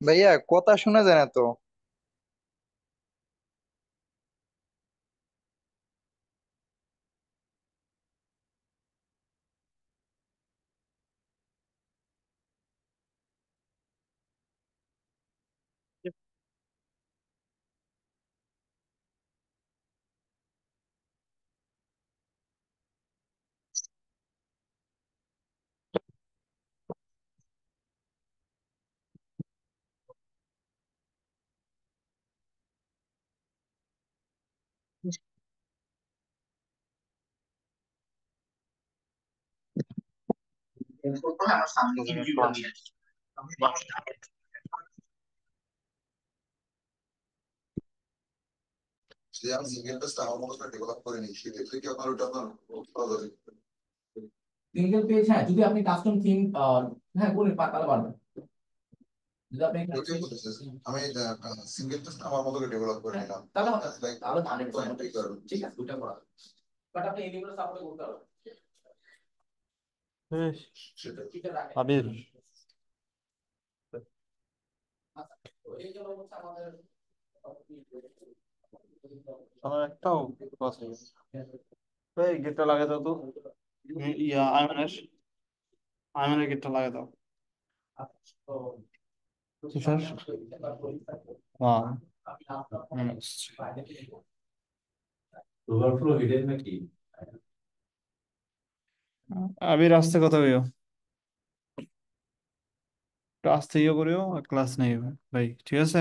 ভাইয়া কথা শোনা যায় না তো। সিঙ্গেল পেজ, হ্যাঁ, যদি আপনি কাস্টম থিম, হ্যাঁ করে তাহলে পারবেন। যদি আপনি হ্যাঁ, তাহলে হবে, তাহলে 100% ঠিক আছে, দুইটা করা যাবে। বাট আপনি এগুলো সাপোর্ট করতে পারবেন। বেশ, এটা রাখেন। আবির, আচ্ছা, তো এই গেল হচ্ছে আমাদের আমার একটাও কথা নেই। এই গেটটা লাগাই দাও তো। ইয়া আয়মানের গেটটা লাগাই দাও। তো তুষার, হ্যাঁ, হুম। ওভারফ্লো হিডেন নাকি? আবির আস্তে কথা বলো, একটু আস্তে ইয়ে করিও, ক্লাস নেই ভাই, ঠিক আছে?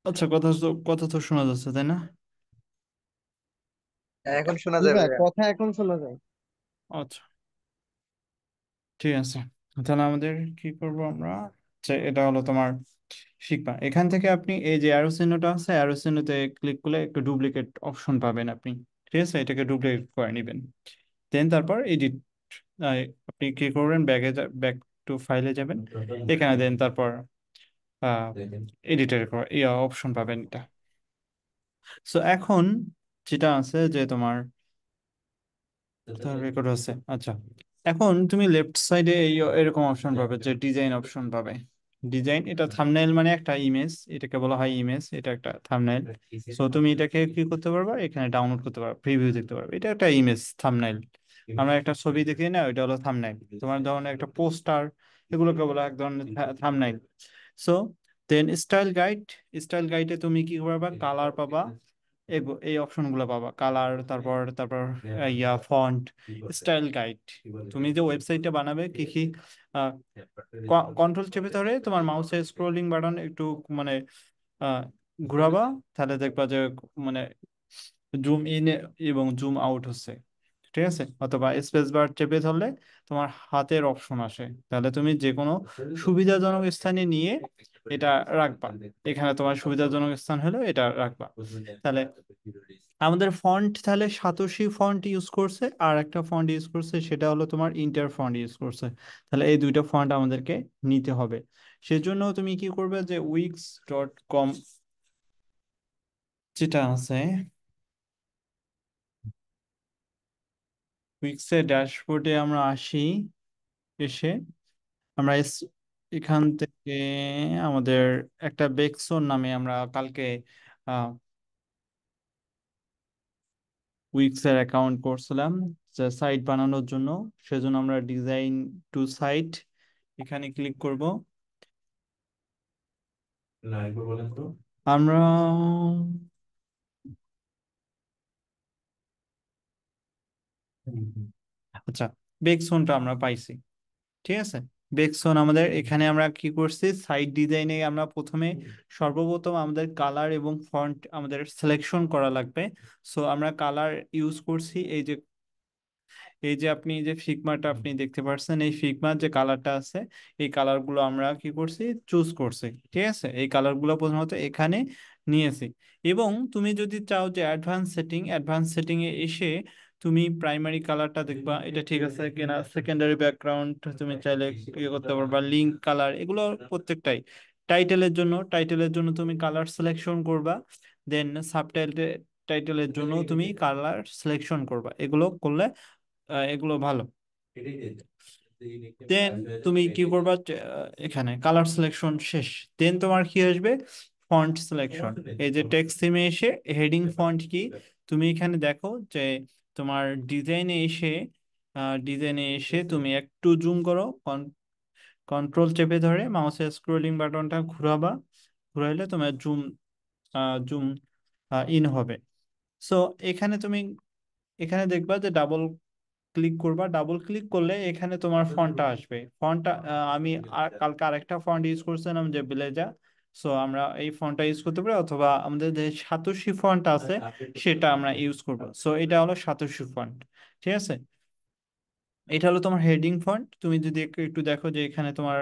আচ্ছা, কথা তো শোনা যাচ্ছে, তাই না? হ্যাঁ, এখন শোনা জি যায় ভাই, ভাইয়া। কথা এখন শোনা যায়। আচ্ছা, ঠিক আছে। তাহলে আমাদের কি করব আমরা, আচ্ছা, এটা হলো তোমার শিখবা। এখান থেকে আপনি এই যে অ্যারো চিহ্নটা আছে, অ্যারো চিহ্নতে ক্লিক করলে একটু ডুপ্লিকেট অপশন পাবেন আপনি, ঠিক আছে? এটাকে ডুপ্লিকেট করে নেবেন। দেন তারপর এডিট, আপনি কি করবেন, ব্যাক টু ফাইলে যাবেন, এখানে দেন তারপর এডিটের ইয়া অপশন পাবেন এটা। সো এখন যেটা আছে যে তোমার রেকর্ড আছে, আচ্ছা, এখন তুমি লেফট সাইডে এরকম অপশন পাবে যে ডিজাইন অপশন পাবে। ডিজাইন, এটা থাম্বনেইল মানে একটা ইমেজ, এটাকে বলা হয় ইমেজ, এটা একটা থাম্বনেইল। সো তুমি এটাকে কি করতে পারবা, এখানে ডাউনলোড করতে পারবে, প্রিভিউ দেখতে পারবে, এটা একটা ইমেজ থাম্বনেইল। আমরা একটা ছবি দেখি না, ওইটা হলো থাম্বনেইল। তোমার ধরনের একটা পোস্টার, এগুলোকে বলা এক ধরনের থাম্বনেইল। সো দেন স্টাইল গাইডে তুমি কি পাবা, কালার পাবা, এই অপশন গুলো পাবা, কালার, তারপর তারপর ফন্ট, স্টাইল গাইড। তুমি যে ওয়েবসাইটটা বানাবে কি কি কন্ট্রোল চেপে ধরে তোমার মাউসের স্ক্রোলিং বাটন একটু মানে আহ, ঘুরাবা, তাহলে দেখবা যে মানে জুম ইন এবং জুম আউট হচ্ছে, ঠিক আছে? অথবা স্পেস বার চেপে ধরলে তোমার হাতের অপশন আসে, তাহলে তুমি যে কোনো সুবিধাজনক স্থানে নিয়ে এটা রাখবা। এখানে তোমার সুবিধাজনক স্থান হলো এটা রাখবা। তাহলে আমাদের ফন্ট, তাহলে সাতোশি ফন্ট ইউজ করছে, আর একটা ফন্ট ইউজ করছে, সেটা হলো তোমার ইন্টার ফন্ট ইউজ করছে। তাহলে এই দুইটা ফন্ট আমাদেরকে নিতে হবে। সেজন্য তুমি কি করবে, যে wix.com যেটা আছে, উইক্সের ড্যাশবোর্ডে আমরা আসি, এসে আমরা এখান থেকে আমাদের একটা বেক্সন নামে আমরা কালকে উইক্সের অ্যাকাউন্ট করছিলাম সাইট বানানোর জন্য। সেজন্য আমরা ডিজাইন টু সাইট এখানে ক্লিক করব। না, একবার বলেন তো। আমরা আচ্ছা, বেক্সনটা আমরা পাইছি, ঠিক আছে? বেকসন আমাদের এখানে আমরা কি করছি, সাইট ডিজাইনে আমরা প্রথমে সর্বপ্রথম আমাদের কালার এবং ফন্ট আমাদের সিলেকশন করা লাগবে। সো আমরা কালার ইউজ করছি, এই যে আপনি যে ফিগমাটা আপনি দেখতে পাচ্ছেন, এই ফিগমার যে কালারটা আছে, এই কালারগুলো আমরা কি করছি, চুজ করছি। ঠিক আছে, এই কালারগুলো প্রথমত এখানে নিয়েছি। এবং তুমি যদি চাও যে অ্যাডভান্স সেটিং এ এসে তুমি প্রাইমারি কালারটা দেখবা এটা ঠিক আছে কিনা, সেকেন্ডারি ব্যাকগ্রাউন্ড তুমি চাইলে ইয়ে করতে পারবা, লিঙ্ক কালার, এগুলো প্রত্যেকটাই। টাইটেলের জন্য তুমি কালার সিলেকশন করবা, দেন টাইটেলের জন্য তুমি কালার সিলেকশন করবা। এগুলো করলে এগুলো ভালো। দেন তুমি কি করবা, এখানে কালার সিলেকশন শেষ। দেন তোমার কি আসবে, ফন্ট সিলেকশন। এই যে টেক্সট থিমে এসে হেডিং ফন্ট কি, তুমি এখানে দেখো যে তোমার ডিজাইনে এসে তুমি একটু জুম করো, কন্ট্রোল চেপে ধরে মাউসের স্ক্রোলিং বাটনটা ঘুরাবা, ঘুরাইলে তোমার জুম ইন হবে। সো এখানে তুমি এখানে দেখবা যে ডাবল ক্লিক করবা, ডাবল ক্লিক করলে এখানে তোমার ফন্টটা আসবে। ফন্টটা আমি কালকে আরেকটা ফন্ট ইউজ করছিলাম যে ব্লেজা। সো আমরা এই ফন্টটা ইউজ করতে পারি, অথবা আমাদের যে সাতোশি ফন্ট আছে সেটা আমরা ইউজ করব। সো এটা হলো সাতোশি ফন্ট। ঠিক আছে, এটা হলো তোমার হেডিং ফন্ট। তুমি যদি একটু একটু দেখো যে এখানে তোমার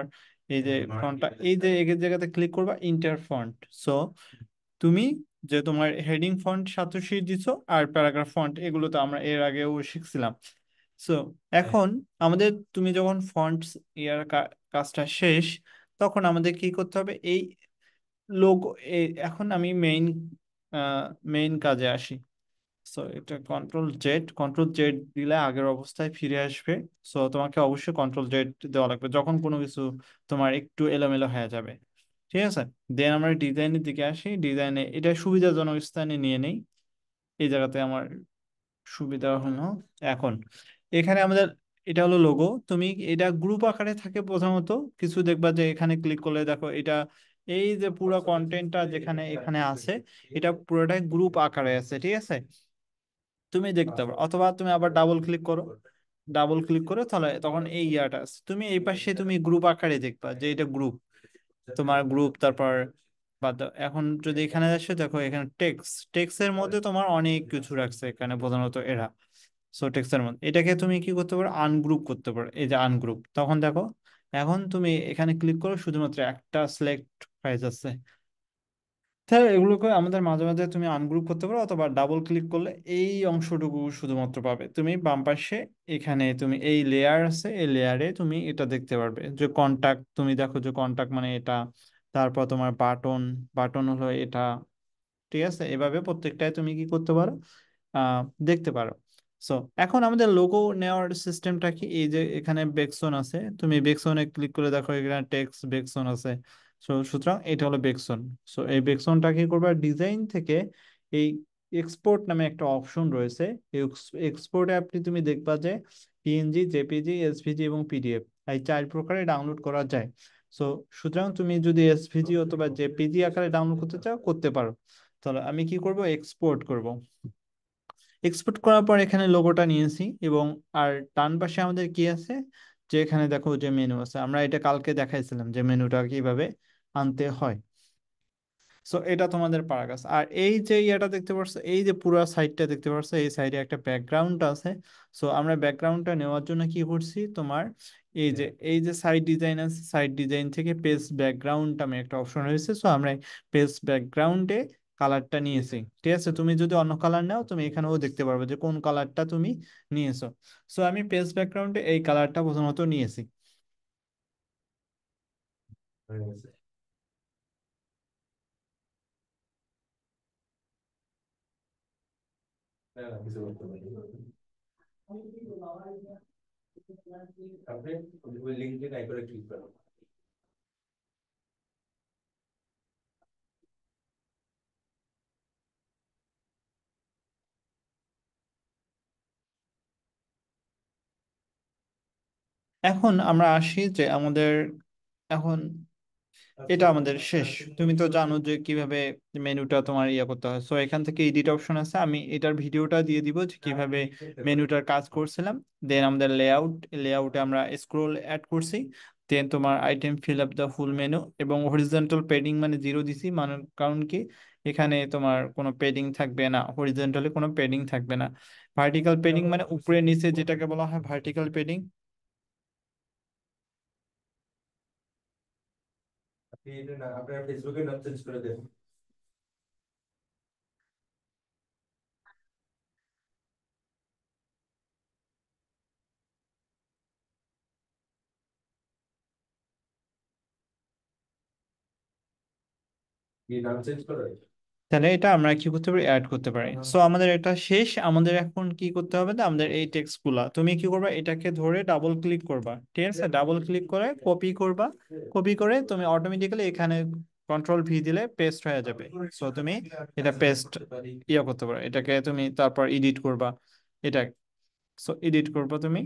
এই যে ফন্টটা, এই যে এক জায়গাতে ক্লিক করবা ইন্টার ফন্ট। সো তুমি যে তোমার হেডিং ফন্ট সাতোশি দিছো, আর প্যারাগ্রাফ ফন্ট এগুলো তো আমরা এর আগেও শিখছিলাম। সো এখন আমাদের, তুমি যখন ফন্ট ইয়ার কাজটা শেষ, তখন আমাদের কি করতে হবে, এই লোগো, এখন আমি মেইন কাজে আসি। সো এটা কন্ট্রোল জেড দিলে আগের অবস্থায় ফিরে আসবে। সো তোমাকে অবশ্যই কন্ট্রোল জেড দেওয়া লাগবে যখন কোনো কিছু তোমার একটু এলোমেলো হয়ে যাবে। ঠিক আছে, দেন আমরা ডিজাইনের দিকে আসি। ডিজাইনে এটা সুবিধাজনক স্থানে নিয়ে নেই, এই জায়গাতে আমার সুবিধা হলো। এখন এখানে আমাদের এটা হলো লোগো। তুমি এটা গ্রুপ আকারে থাকে প্রথমত, কিছু দেখবা যে এখানে ক্লিক করলে দেখো এটা, এই যে পুরো কন্টেন্টটা যেখানে এখানে আছে, এটা পুরোটাই গ্রুপ আকারে আছে। ঠিক আছে, তুমি দেখতে পারো, অথবা তুমি আবার ডাবল ক্লিক করো, ডাবল ক্লিক করে তাহলে তখন এই ইয়াটা আছে, তুমি এই পাশে তুমি গ্রুপ আকারে দেখবা যে এটা গ্রুপ, তোমার গ্রুপ। তারপর এখন যদি এখানে আসে দেখো, এখানে টেক্সের মধ্যে তোমার অনেক কিছু রাখছে এখানে প্রধানত এরা। সো টেক্সের মধ্যে এটাকে তুমি কি করতে পারো, আনগ্রুপ করতে পারো। এই যে আনগ্রুপ, তখন দেখো এখন তুমি এখানে ক্লিক করো, শুধুমাত্র একটা সিলেক্ট হয়ে যাচ্ছে। তাহলে এগুলোকে আমাদের মাঝে মাঝে তুমি আনগ্রুপ করতে পারো, অথবা ডাবল ক্লিক করলে এই অংশটুকু শুধুমাত্র পাবে তুমি বাম পাশে। এখানে তুমি এই লেয়ার আছে, এই লেয়ারে তুমি এটা দেখতে পারবে যে কন্টাক্ট, তুমি দেখো যে কন্টাক্ট মানে এটা। তারপর তোমার বাটন, বাটন হলো এটা। ঠিক আছে, এভাবে প্রত্যেকটায় তুমি কি করতে পারো, আহ দেখতে পারো। সো এখন আমাদের লোগো নেওয়ার সিস্টেমটা কি, এই যে এখানে বেকসন আছে, তুমি বেকসনে ক্লিক করে দেখো এখানে টেক্সট বেকসন আছে। সুতরাং এটা হলো বেকসন। সো এই বেকসনটা কি করবে, ডিজাইন থেকে এই এক্সপোর্ট নামে একটা অপশন রয়েছে। এই এক্সপোর্টে আপনি তুমি দেখবা যে পিএনজি, জেপিজি, এসভিজি এবং পিডিএফ, এই চার প্রকারে ডাউনলোড করা যায়। সো সুতরাং তুমি যদি এসভিজি অথবা জেপিজি আকারে ডাউনলোড করতে চাও, করতে পারো। তাহলে আমি কি করব, এক্সপোর্ট করব। এক্সপোর্ট করার পর এখানে লোগোটা নিয়েছি, এবং আর ডান পাশে আমাদের কি আছে, যে এখানে দেখো যে মেনু আছে, আমরা এটা কালকে দেখাইছিলাম যে মেনুটা কিভাবে আনতে হয়। সো এটা তোমাদের পারাগাস। আর এই যে ইয়েটা দেখতে পাচ্ছ, এই যে পুরো সাইডটা দেখতে পাচ্ছ, এই সাইডে একটা ব্যাকগ্রাউন্ড আছে। সো আমরা ব্যাকগ্রাউন্ডটা নেওয়ার জন্য কি করছি, তোমার এই যে সাইড ডিজাইন আছে, সাইড ডিজাইন থেকে পেজ ব্যাকগ্রাউন্ড আমি একটা অপশন রয়েছে। সো আমরা পেজ ব্যাকগ্রাউন্ডে কালারটা নিয়েছি। ঠিক আছে, তুমি যদি অন্য কালার নাও, তুমি এখানেও দেখতে পারবে যে কোন কালারটা তুমি নিয়েছো। সো আমি পেজ ব্যাকগ্রাউন্ডে এই কালারটা প্রথমত নিয়েছি। এখন আমরা আসি যে আমাদের, এখন এটা আমাদের শেষ। তুমি তো জানো যে কিভাবে মেনুটা তোমার ইয়ে করতে হয়। সো এখান থেকে এডিট অপশন আছে, আমি এটার ভিডিওটা দিয়ে দিব যে কিভাবে মেনুটার কাজ করছিলাম। দেন আমাদের লেআউটে আমরা স্ক্রোল অ্যাড করছি। দেন তোমার item fill up the full menu, এবং হরিজন্টাল পেডিং মানে 0 দিছি, মানে কারণ কি এখানে তোমার কোনো পেডিং থাকবে না, হরিজন্টালি কোনো পেডিং থাকবে না। ভার্টিক্যাল পেডিং মানে উপরে নিচে যেটাকে বলা হয় ভার্টিক্যাল পেডিং। আপনি এটা না আপনার ফেসবুকে নাম চেঞ্জ করে দেন। কি নাম চেঞ্জ করে? তাহলে এটা আমরা কি করতে পারি, অ্যাড করতে পারি। সো আমাদের এটা শেষ, আমাদের এখন কি করতে হবে, না আমাদের এই টেক্সট গুলা তুমি কি করবা, এটাকে ধরে ডাবল ক্লিক করবা, ঠিক আছে, ডাবল ক্লিক করে কপি করবা। কপি করে তুমি অটোমেটিক্যালি এখানে কন্ট্রোল ভি দিলে পেস্ট হয়ে যাবে। সো তুমি এটা পেস্ট করতে পারো, এটাকে তুমি তারপর এডিট করবা এটা। সো এডিট করবা তুমি।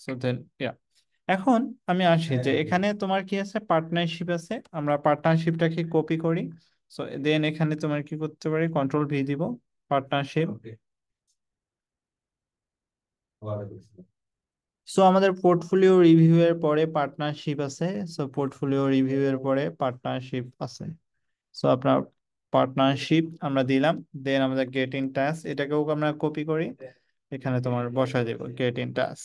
সো দেন এখন আমি আসি যে এখানে তোমার কি আছে, পার্টনারশিপ আছে, আমরা পার্টনারশিপটাকে কপি করি। সো দেন এখানে তোমার কি করতে পারি, কন্ট্রোল ভি দিব, পার্টনারশিপ। ওকে, ওয়ালাইকুম আসসালাম। সো আমাদের পোর্টফোলিও রিভিউ এর পরে পার্টনারশিপ আছে। সো পোর্টফোলিও রিভিউ এর পরে পার্টনারশিপ আছে। সো আপনার পার্টনারশিপ আমরা দিলাম। দেন আমাদের গেট ইন টাচ, এটাকেও আমরা কপি করি, এখানে তোমার বসায় দেবো গেট ইন টাচ।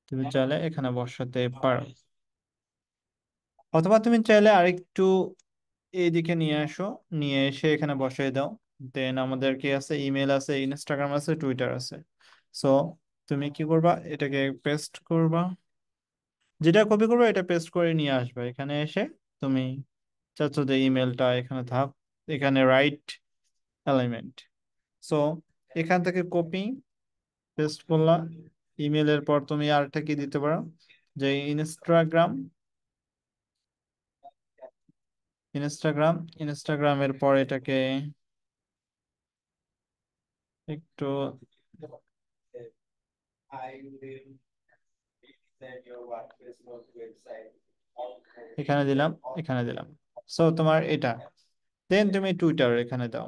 তুমি চাইলে এখানে বসাতে পারো, অথবা তুমি চাইলে আরেকটু এইদিকে নিয়ে আসো, নিয়ে এসে এখানে বসাই দাও। দেন আমাদের কি আছে, ইমেল আছে, ইনস্টাগ্রাম আছে, টুইটার আছে। সো তুমি কি করবা, এটাকে পেস্ট করবা, যেটা কপি করবা এটা পেস্ট করে নিয়ে আসবে এখানে এসে। তুমি চাচ্ছ যে ইমেলটা এখানে থাক, এখানে রাইট এলিমেন্ট। সো এখান থেকে কপি পেস্ট করলাম। ইমেলের পর তুমি আরেকটা কি দিতে পারো, যে ইনস্টাগ্রাম, ইনস্টাগ্রাম, ইনস্টাগ্রামের পর এটাকে একটু এখানে দিলাম, এখানে দিলাম। সো তোমার এটা, দেন তুমি টুইটার এখানে দাও।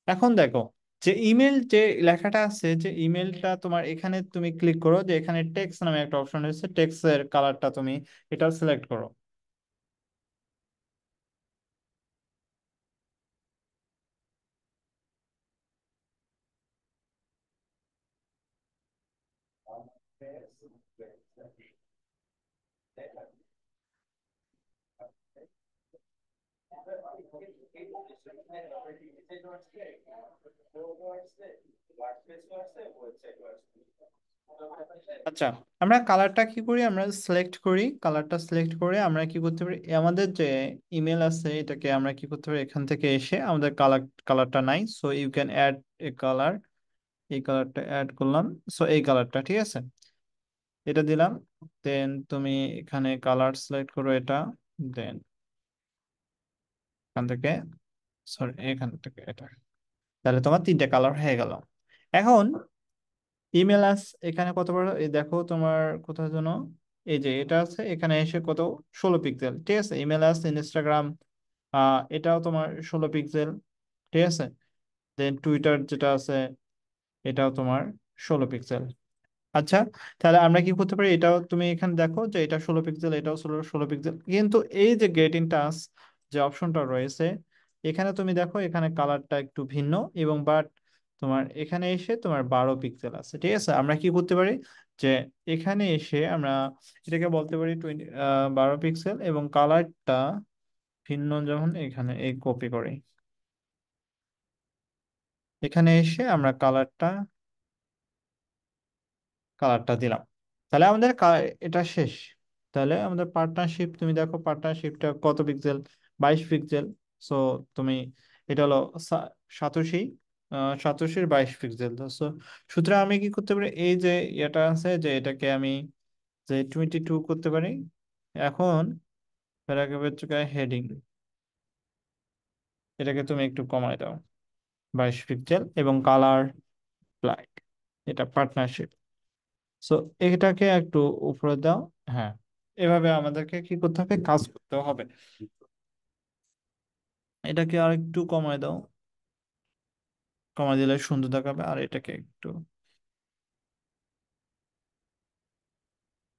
এখন দেখো যে ইমেল যে লেখাটা আছে, যে ইমেলটা তোমার এখানে তুমি ক্লিক করো, যে এখানে টেক্সট নামে একটা অপশন রয়েছে, টেক্সট এর কালারটা তুমি এটা সিলেক্ট করো। আচ্ছা, আমরা কালারটা কি করি, আমরা সিলেক্ট করি, কালারটা সিলেক্ট করে আমরা কি করতে পারি, আমাদের যে ইমেল আছে এটাকে আমরা কি করতে পারি, এখান থেকে এসে আমাদের কালারটা নাই, so you can add a colour, এই কালারটা অ্যাড করলাম। সো এই কালারটা ঠিক আছে, এটা দিলাম। দেন তুমি এখানে কালার সিলেক্ট করো এটা। দেন এখান থেকে, সরি এখান থেকে এটা, তাহলে তোমার 3টে কালার হয়ে গেল। এখন ইমেল আস এখানে কত বড়, এই দেখো তোমার কোথাও যেন, এই যে এটা আছে এখানে এসে কত, 16 পিক্সেল, ঠিক আছে। ইমেল আস ইনস্টাগ্রাম, এটাও তোমার 16 পিক্সেল, ঠিক আছে। দেন টুইটার যেটা আছে এটাও তোমার 16 পিক্সেল। আচ্ছা, তাহলে আমরা কি করতে পারি, এটাও তুমি এখানে দেখো যে এটা 16 পিক্সেল, এটাও 16 পিক্সেল, কিন্তু এই যে গেট ইন টাচ যে অপশনটা রয়েছে, এখানে তুমি দেখো এখানে কালারটা একটু ভিন্ন, এবং বাট তোমার এখানে এসে তোমার 12 পিক্সেল আছে, ঠিক আছে। আমরা কি করতে পারি, যে এখানে এসে আমরা এটাকে বলতে পারি 12 পিক্সেল, এবং কালারটা ভিন্ন, যখন এখানে এই কপি করি, এখানে এসে আমরা কালারটা কালারটা দিলাম। তাহলে আমাদের এটা শেষ। তাহলে আমাদের পার্টনারশিপ তুমি দেখো, পার্টনারশিপটা কত পিক্সেল, 22 পিক্সেল। সো তুমি এটা হলো সাতোশি, সাতোশির 22 পিক্সেল। সো সুতরাং আমি কি করতে পারি, এই যে এটা আছে যে এটাকে আমি যে 22 করতে পারি। এখন প্যারাগ্রাফের জায়গায় হেডিং, এটাকে তুমি একটু কমায় দাও, 22 পিক্সেল, এবং কালার ব্ল্যাক, এটা পার্টনারশিপ। সো এটাকে একটু উপরে দাও। হ্যাঁ, এভাবে আমাদেরকে কি করতে হবে, কাজ করতে হবে। এটাকে আর একটু কমায় দাও, কমায় দিলে সুন্দর দেখাবে। আর এটাকে একটু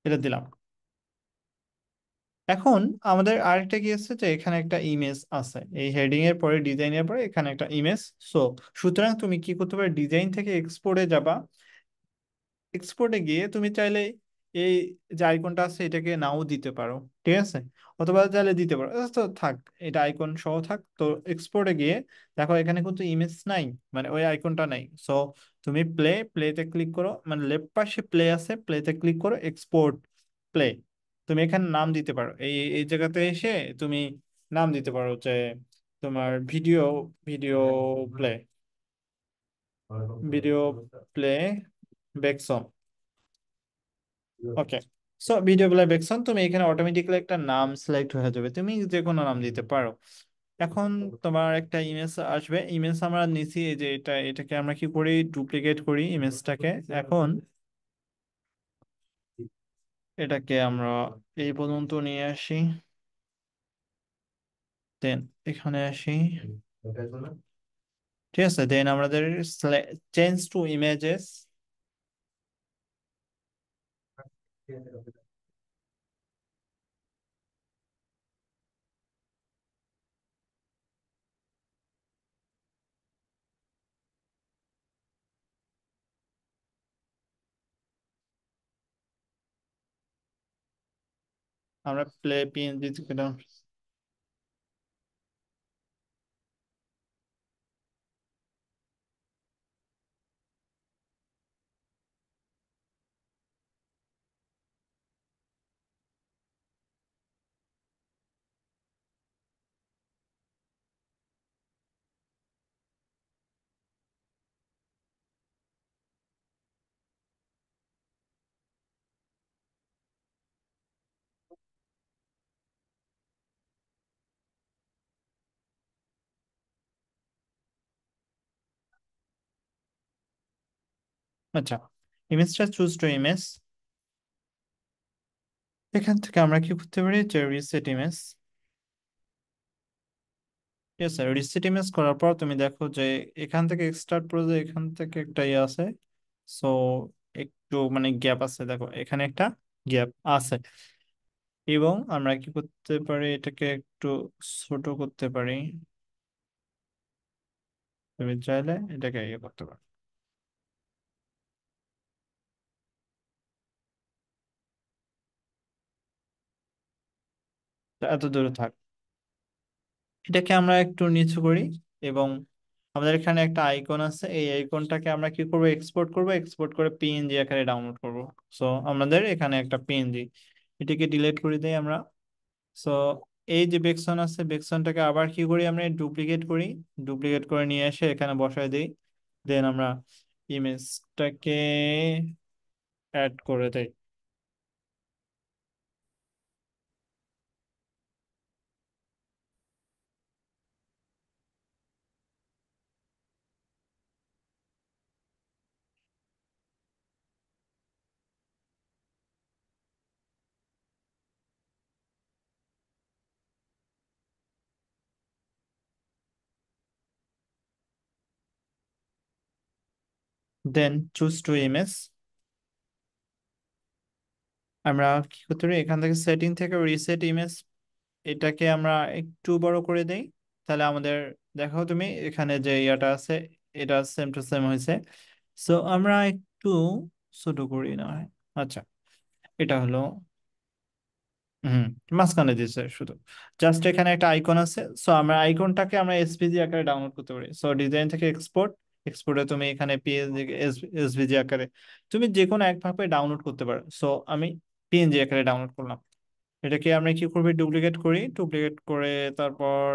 এটা দিলাম। এখন আমাদের আরেকটা কি আছে, যে এখানে একটা ইমেজ আছে, এই হেডিং এর পরে ডিজাইনের পরে এখানে একটা ইমেজ। সো সুতরাং তুমি কি করতে পারো, ডিজাইন থেকে এক্সপোর্টে যাবা। এক্সপোর্টে গিয়ে তুমি চাইলে এই যে আইকনটা আছে এটাকে নাও দিতে পারো, ঠিক আছে, অথবা চাইলে দিতে পারো। তো থাক, এটা আইকন সহ থাক। তো এক্সপোর্টে গিয়ে দেখো এখানে কিন্তু ইমেজ নাই, মানে ওই আইকনটা নাই। সো তুমি প্লেতে ক্লিক করো, মানে লেফট পাশে প্লে আছে, প্লেতে ক্লিক করো, এক্সপোর্ট প্লে। তুমি এখানে নাম দিতে পারো, এই এই জায়গাতে এসে তুমি নাম দিতে পারো যে তোমার video, video play, video play ব্যাকসন। ওকে। সো ভিডিও প্লেব্যাক, তুমি এখানে অটোমেটিক্যালি একটা নাম সিলেক্ট হয়ে যাবে, তুমি যে কোনো নাম দিতে পারো। এখন তোমার একটা ইমেজ আসবে, ইমেজ আমরা নিছি, এই যে এটাকে আমরা কি করি, ডুপ্লিকেট করি ইমেজটাকে। এখন এটাকে আমরা এই পর্যন্ত নিয়ে আসি, দেন এখানে আসি, ঠিক আছে। দেন আমাদের চেঞ্জ টু ইমেজেস, আমরা প্লে পিএনজি দিলাম। আচ্ছা, ইমেজটা চুজ টু ইমেজ, এখান থেকে আমরা কি করতে পারি, যে রিসেট ইমেজ। ঠিক আছে, রিসেট ইমেজ করার পর তুমি দেখো যে এখান থেকে এক্সট্রাক্ট প্রজেক্ট, এখান থেকে একটা ইয়ে আছে। সো একটু মানে গ্যাপ আছে, দেখো এখানে একটা গ্যাপ আছে। এবং আমরা কি করতে পারি, এটাকে একটু ছোট করতে পারি। তুমি চাইলে এটাকে ইয়ে করতে পারো। তো এত দূরে থাক, এটাকে আমরা একটু নিচু করি। এবং আমাদের এখানে একটা আইকন আছে, এই আইকনটাকে আমরা কি করব, এক্সপোর্ট করব, এক্সপোর্ট করে পিএনজি আকারে ডাউনলোড করব। সো আমাদের এখানে একটা পিএনজি, এটাকে ডিলিট করে দিই আমরা। সো এই যে বেকসন আছে, বেকসনটাকে আবার কি করি, আমরা ডুপ্লিকেট করি, ডুপ্লিকেট করে নিয়ে এসে এখানে বসায় দিই। দেন আমরা ইমেজটাকে অ্যাড করে দেই। দেন চুজ টু ইমেজ, আমরা কি করতে পারি, এখান থেকে সেটিং থেকে রিসেট ইমেজ, এটাকে আমরা একটু বড় করে দেই। তাহলে আমাদের দেখো তুমি এখানে যে ইয়াটা আছে, এটা সেম টু সেম হয়েছে। সো আমরা একটু ছোট করি না হয়। আচ্ছা, এটা হলো, হুম, মাঝখানে দিচ্ছে শুধু। জাস্ট এখানে একটা আইকন আছে, সো আমরা আইকনটাকে আমরা এসভিজি আকারে ডাউনলোড করতে পারি। সো ডিজাইন থেকে এক্সপোর্ট, এক্সপোর্টে তুমি এখানে পিএনজি, এসভিজি আকারে তুমি যে কোনো একভাবে ডাউনলোড করতে পারো। সো আমি পিএনজি আকারে ডাউনলোড করলাম। এটাকে আমরা কি করবি, ডুপ্লিকেট করি, ডুপ্লিকেট করে তারপর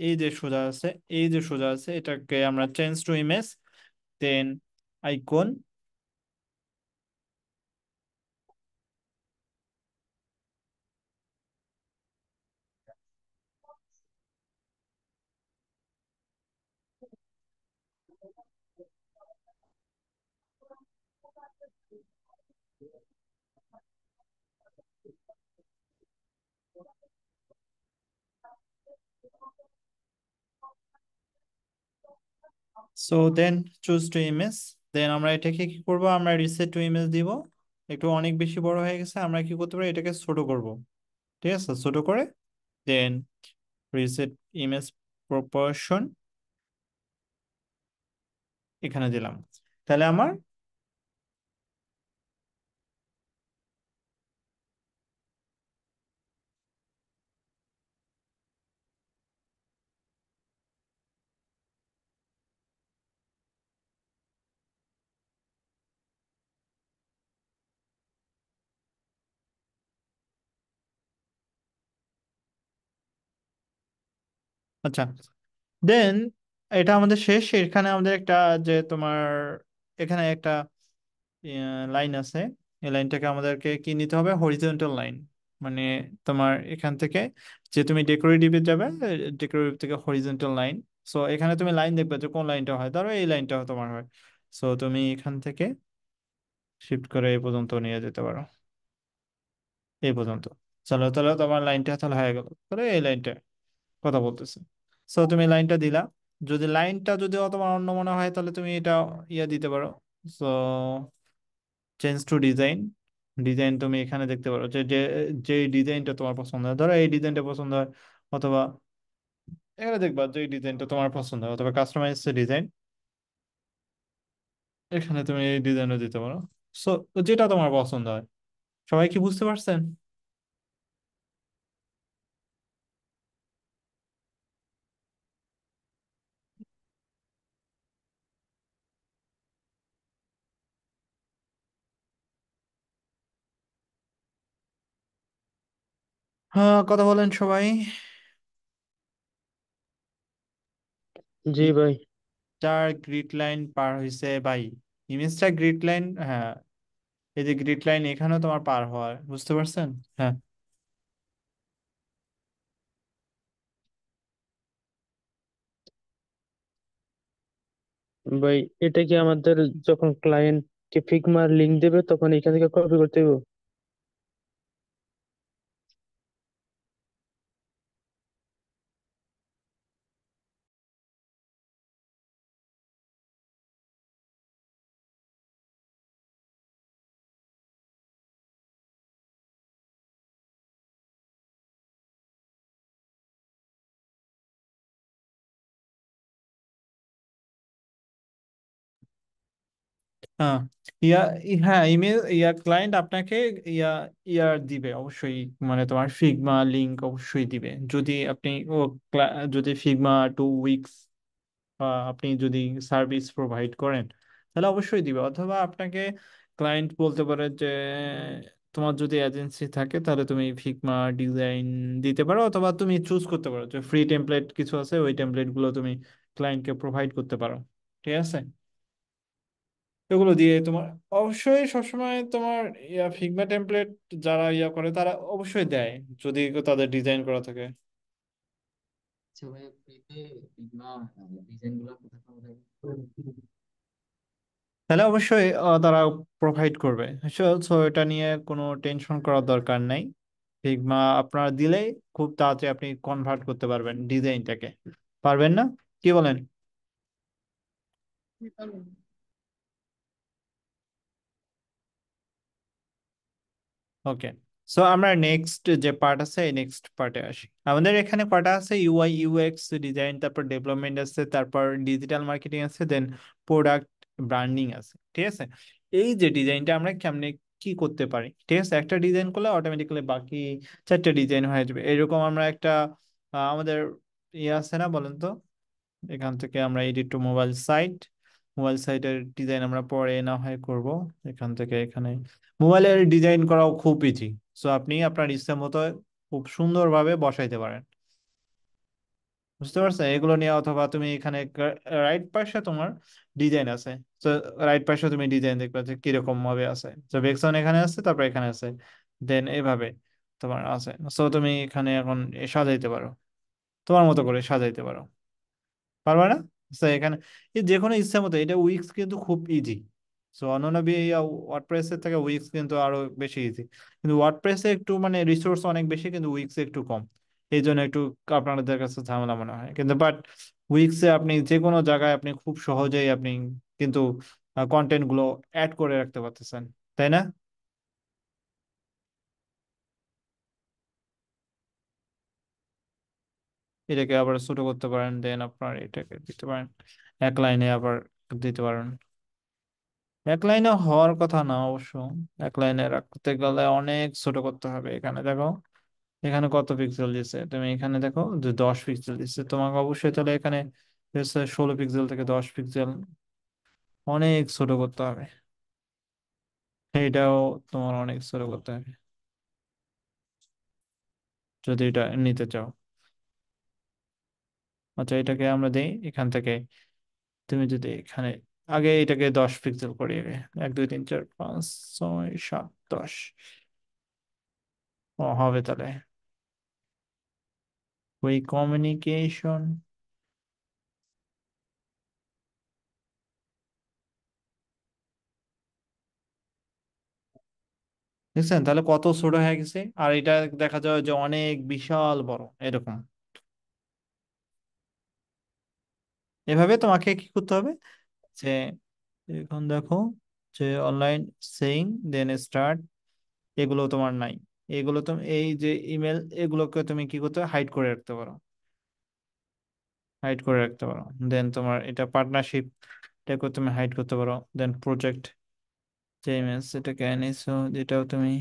এই যে সোজা আছে, এই যে সোজা আছে, এটাকে আমরা change to image, then icon. So then choose to image, then আমরা এটাকে কি করব, আমরা রিসেট টু ইমেজ দিব। একটু অনেক বেশি বড় হয়ে গেছে, আমরা কি করতে পারি, এটাকে ছোট করব। ঠিক আছে, ছোট করে দেন রিসেট ইমেজ প্রপোর্শন এখানে দিলাম। তাহলে আমার আচ্ছা, দেন এটা আমাদের শেষ। এখানে আমাদের একটা যে তোমার এখানে একটা লাইন আছে, এই লাইনটাকে আমাদেরকে কি নিতে হবে, হরিজন্টাল লাইন। মানে তোমার এখান থেকে যে তুমি ডেকোরেটিভে যাবে, ডেকোরেটিভ থেকে হরিজন্টাল লাইন। সো এখানে তুমি লাইন দেখবে যে কোন লাইনটা হয়, ধরো এই লাইনটা তোমার হয়। সো তুমি এখান থেকে শিফট করে এই পর্যন্ত নিয়ে যেতে পারো, এই পর্যন্ত। চলো তাহলে তোমার লাইনটা তাহলে হয়ে গেল, তাহলে এই লাইনটা কথা বলতেছে। সো তুমি লাইনটা দিলা। যদি লাইনটা যদি তোমার অন্য মনে হয় তাহলে তুমি এটা ইয়ে দিতে পারো। So change to design, design তুমি এখানে দেখতে পারো যে যে যে ডিজাইনটা তোমার পছন্দ হয়, ধরো এই ডিজাইনটা পছন্দ হয়, অথবা এখানে দেখবা যে ডিজাইনটা তোমার পছন্দ হয়, অথবা কাস্টমাইজ ডিজাইন, এখানে তুমি এই ডিজাইনও দিতে পারো। সো যেটা তোমার পছন্দ হয়। সবাই কি বুঝতে পারছেন? হ্যাঁ, কথা বলেন সবাই। জি ভাই। চার গ্রিড লাইন পার হয়েছে ভাই, ইমেজটা গ্রিড লাইন, হ্যাঁ, এই যে গ্রিড লাইন এখানেও তোমার পার হওয়ার, বুঝতে পারছেন? হ্যাঁ। ভাই এটা কি আমাদের যখন ক্লায়েন্ট কে ফিগমার লিংক দেবে তখন এখান থেকে কপি করতে হবে? হ্যাঁ, ইয়া হ্যাঁ, ইমেল ইয়া ক্লায়েন্ট আপনাকে ইয়া ইয়ার দিবে অবশ্যই, মানে তোমার ফিগমা লিংক অবশ্যই দিবে। যদি আপনি যদি ফিগমা 2 উইকস আপনি যদি সার্ভিস প্রোভাইড করেন, তাহলে অবশ্যই দিবে। অথবা আপনাকে ক্লায়েন্ট বলতে পারে যে তোমার যদি এজেন্সি থাকে তাহলে তুমি ফিগমা ডিজাইন দিতে পারো, অথবা তুমি চুজ করতে পারো যে ফ্রি টেমপ্লেট কিছু আছে, ওই টেমপ্লেট গুলো তুমি ক্লায়েন্টকে প্রোভাইড করতে পারো। ঠিক আছে, এগুলো দিয়ে তোমার অবশ্যই সবসময় তোমার ইয়া ফিগমা টেমপ্লেট যারা ইয়া করে তারা অবশ্যই দেয়, যদি তাদের ডিজাইন করা থাকে। আচ্ছা ভাই, ফ্রিতে ফিগমা ডিজাইন গুলো কোথায় পাওয়া যাবে? তাহলে অবশ্যই তারা প্রোভাইড করবে। সো এটা নিয়ে কোনো টেনশন করার দরকার নাই। ফিগমা আপনারা দিলেই খুব তাড়াতাড়ি আপনি কনভার্ট করতে পারবেন ডিজাইনটাকে। পারবেন না? কি বলেন? ওকে। সো আমরা নেক্সট যে পার্ট আছে এই নেক্সট পার্টে আসি। আমাদের এখানে কয়টা আছে, ইউআই ইউএক্স ডিজাইন, তারপর ডেভেলপমেন্ট আছে, তারপর ডিজিটাল মার্কেটিং আছে, দেন প্রোডাক্ট ব্র্যান্ডিং আছে। ঠিক আছে, এই যে ডিজাইনটা আমরা কেমনে কি করতে পারি, ঠিক আছে, একটা ডিজাইন করলে অটোমেটিক্যালি বাকি চারটা ডিজাইন হয়ে যাবে। এরকম আমরা একটা আমাদের ইয়ে আছে না, বলেন তো? এখান থেকে আমরা edit to mobile site, mobile সাইটের ডিজাইন আমরা পরে না হয় করব। এখান থেকে এখানে মোবাইলের ডিজাইন করাও খুব ইজি। সো আপনি আপনার ইচ্ছা মতো খুব সুন্দরভাবে বসাইতে পারেন। বুঝতে পারছো এগুলো নিয়ে? অথবা তুমি এখানে রাইট পাশে তোমার ডিজাইন আছে। তো রাইট পাশে তুমি ডিজাইন দেখবে যে কিরকম ভাবে আছে। তো ব্যাকগ্রাউন্ড এখানে আছে, তারপর এখানে আছে, দেন এভাবে তোমার আছে। সো তুমি এখানে এখন সাজাইতে পারো, তোমার মতো করে সাজাইতে পারো। পারবে না? So, এখানে এই যে কোনো ইচ্ছা মতো, এটা উইক্স কিন্তু খুব ইজি। সো অন্যান্য ওয়ার্ডপ্রেসের থেকে উইক্স কিন্তু আরো বেশি ইজি। কিন্তু ওয়ার্ডপ্রেসে একটু মানে রিসোর্স অনেক বেশি, কিন্তু উইক্সে একটু কম। এই জন্য একটু আপনাদের কাছে ঝামেলা মনে হয়, কিন্তু বাট উইক্সে আপনি যে কোনো জায়গায় আপনি খুব সহজেই আপনি কিন্তু কন্টেন্ট গুলো অ্যাড করে রাখতে পারতেছেন, তাই না? এটাকে আবার ছোট করতে পারেন, দেন আপনার এটাকে দিতে পারেন এক লাইনে, আবার দিতে পারেন। এক লাইনে হওয়ার কথা না অবশ্য, এক লাইনে রাখতে গেলে অনেক ছোট করতে হবে। এখানে দেখো, এখানে কত পিক্সেল দিচ্ছে, তুমি এখানে দেখো যে 10 পিক্সেল দিচ্ছে, তোমাকে অবশ্যই তাহলে এখানে 16 পিক্সেল থেকে 10 পিক্সেল অনেক ছোট করতে হবে। এটাও তোমার অনেক ছোট করতে হবে যদি এটা নিতে চাও। আচ্ছা, এটাকে আমরা দেই এখান থেকে। তুমি যদি এখানে আগে এটাকে 10 পিক্সেল করিয়ে, 1 2 3 4 5 6 7 10 ও হবে তাহলে। ওই কমিউনিকেশন দেখছেন তাহলে কত ছোট হয়ে গেছে, আর এটা দেখা যায় যে অনেক বিশাল বড় এরকম। এভাবে তোমাকে কি করতে হবে যে, এখন দেখো যে অনলাইন সেইং, দেন স্টার্ট, এগুলো তোমার নাই। এগুলো তুমি এই যে ইমেল, এগুলোকে তুমি কি করতে হাইড করে রাখতে পারো, হাইড করে রাখতে পারো। দেন তোমার এটা পার্টনারশিপ, এটাকে তুমি হাইড করতে পারো। দেন প্রজেক্ট যে ইমেজ এটাকে এনেছো, যেটাও তুমি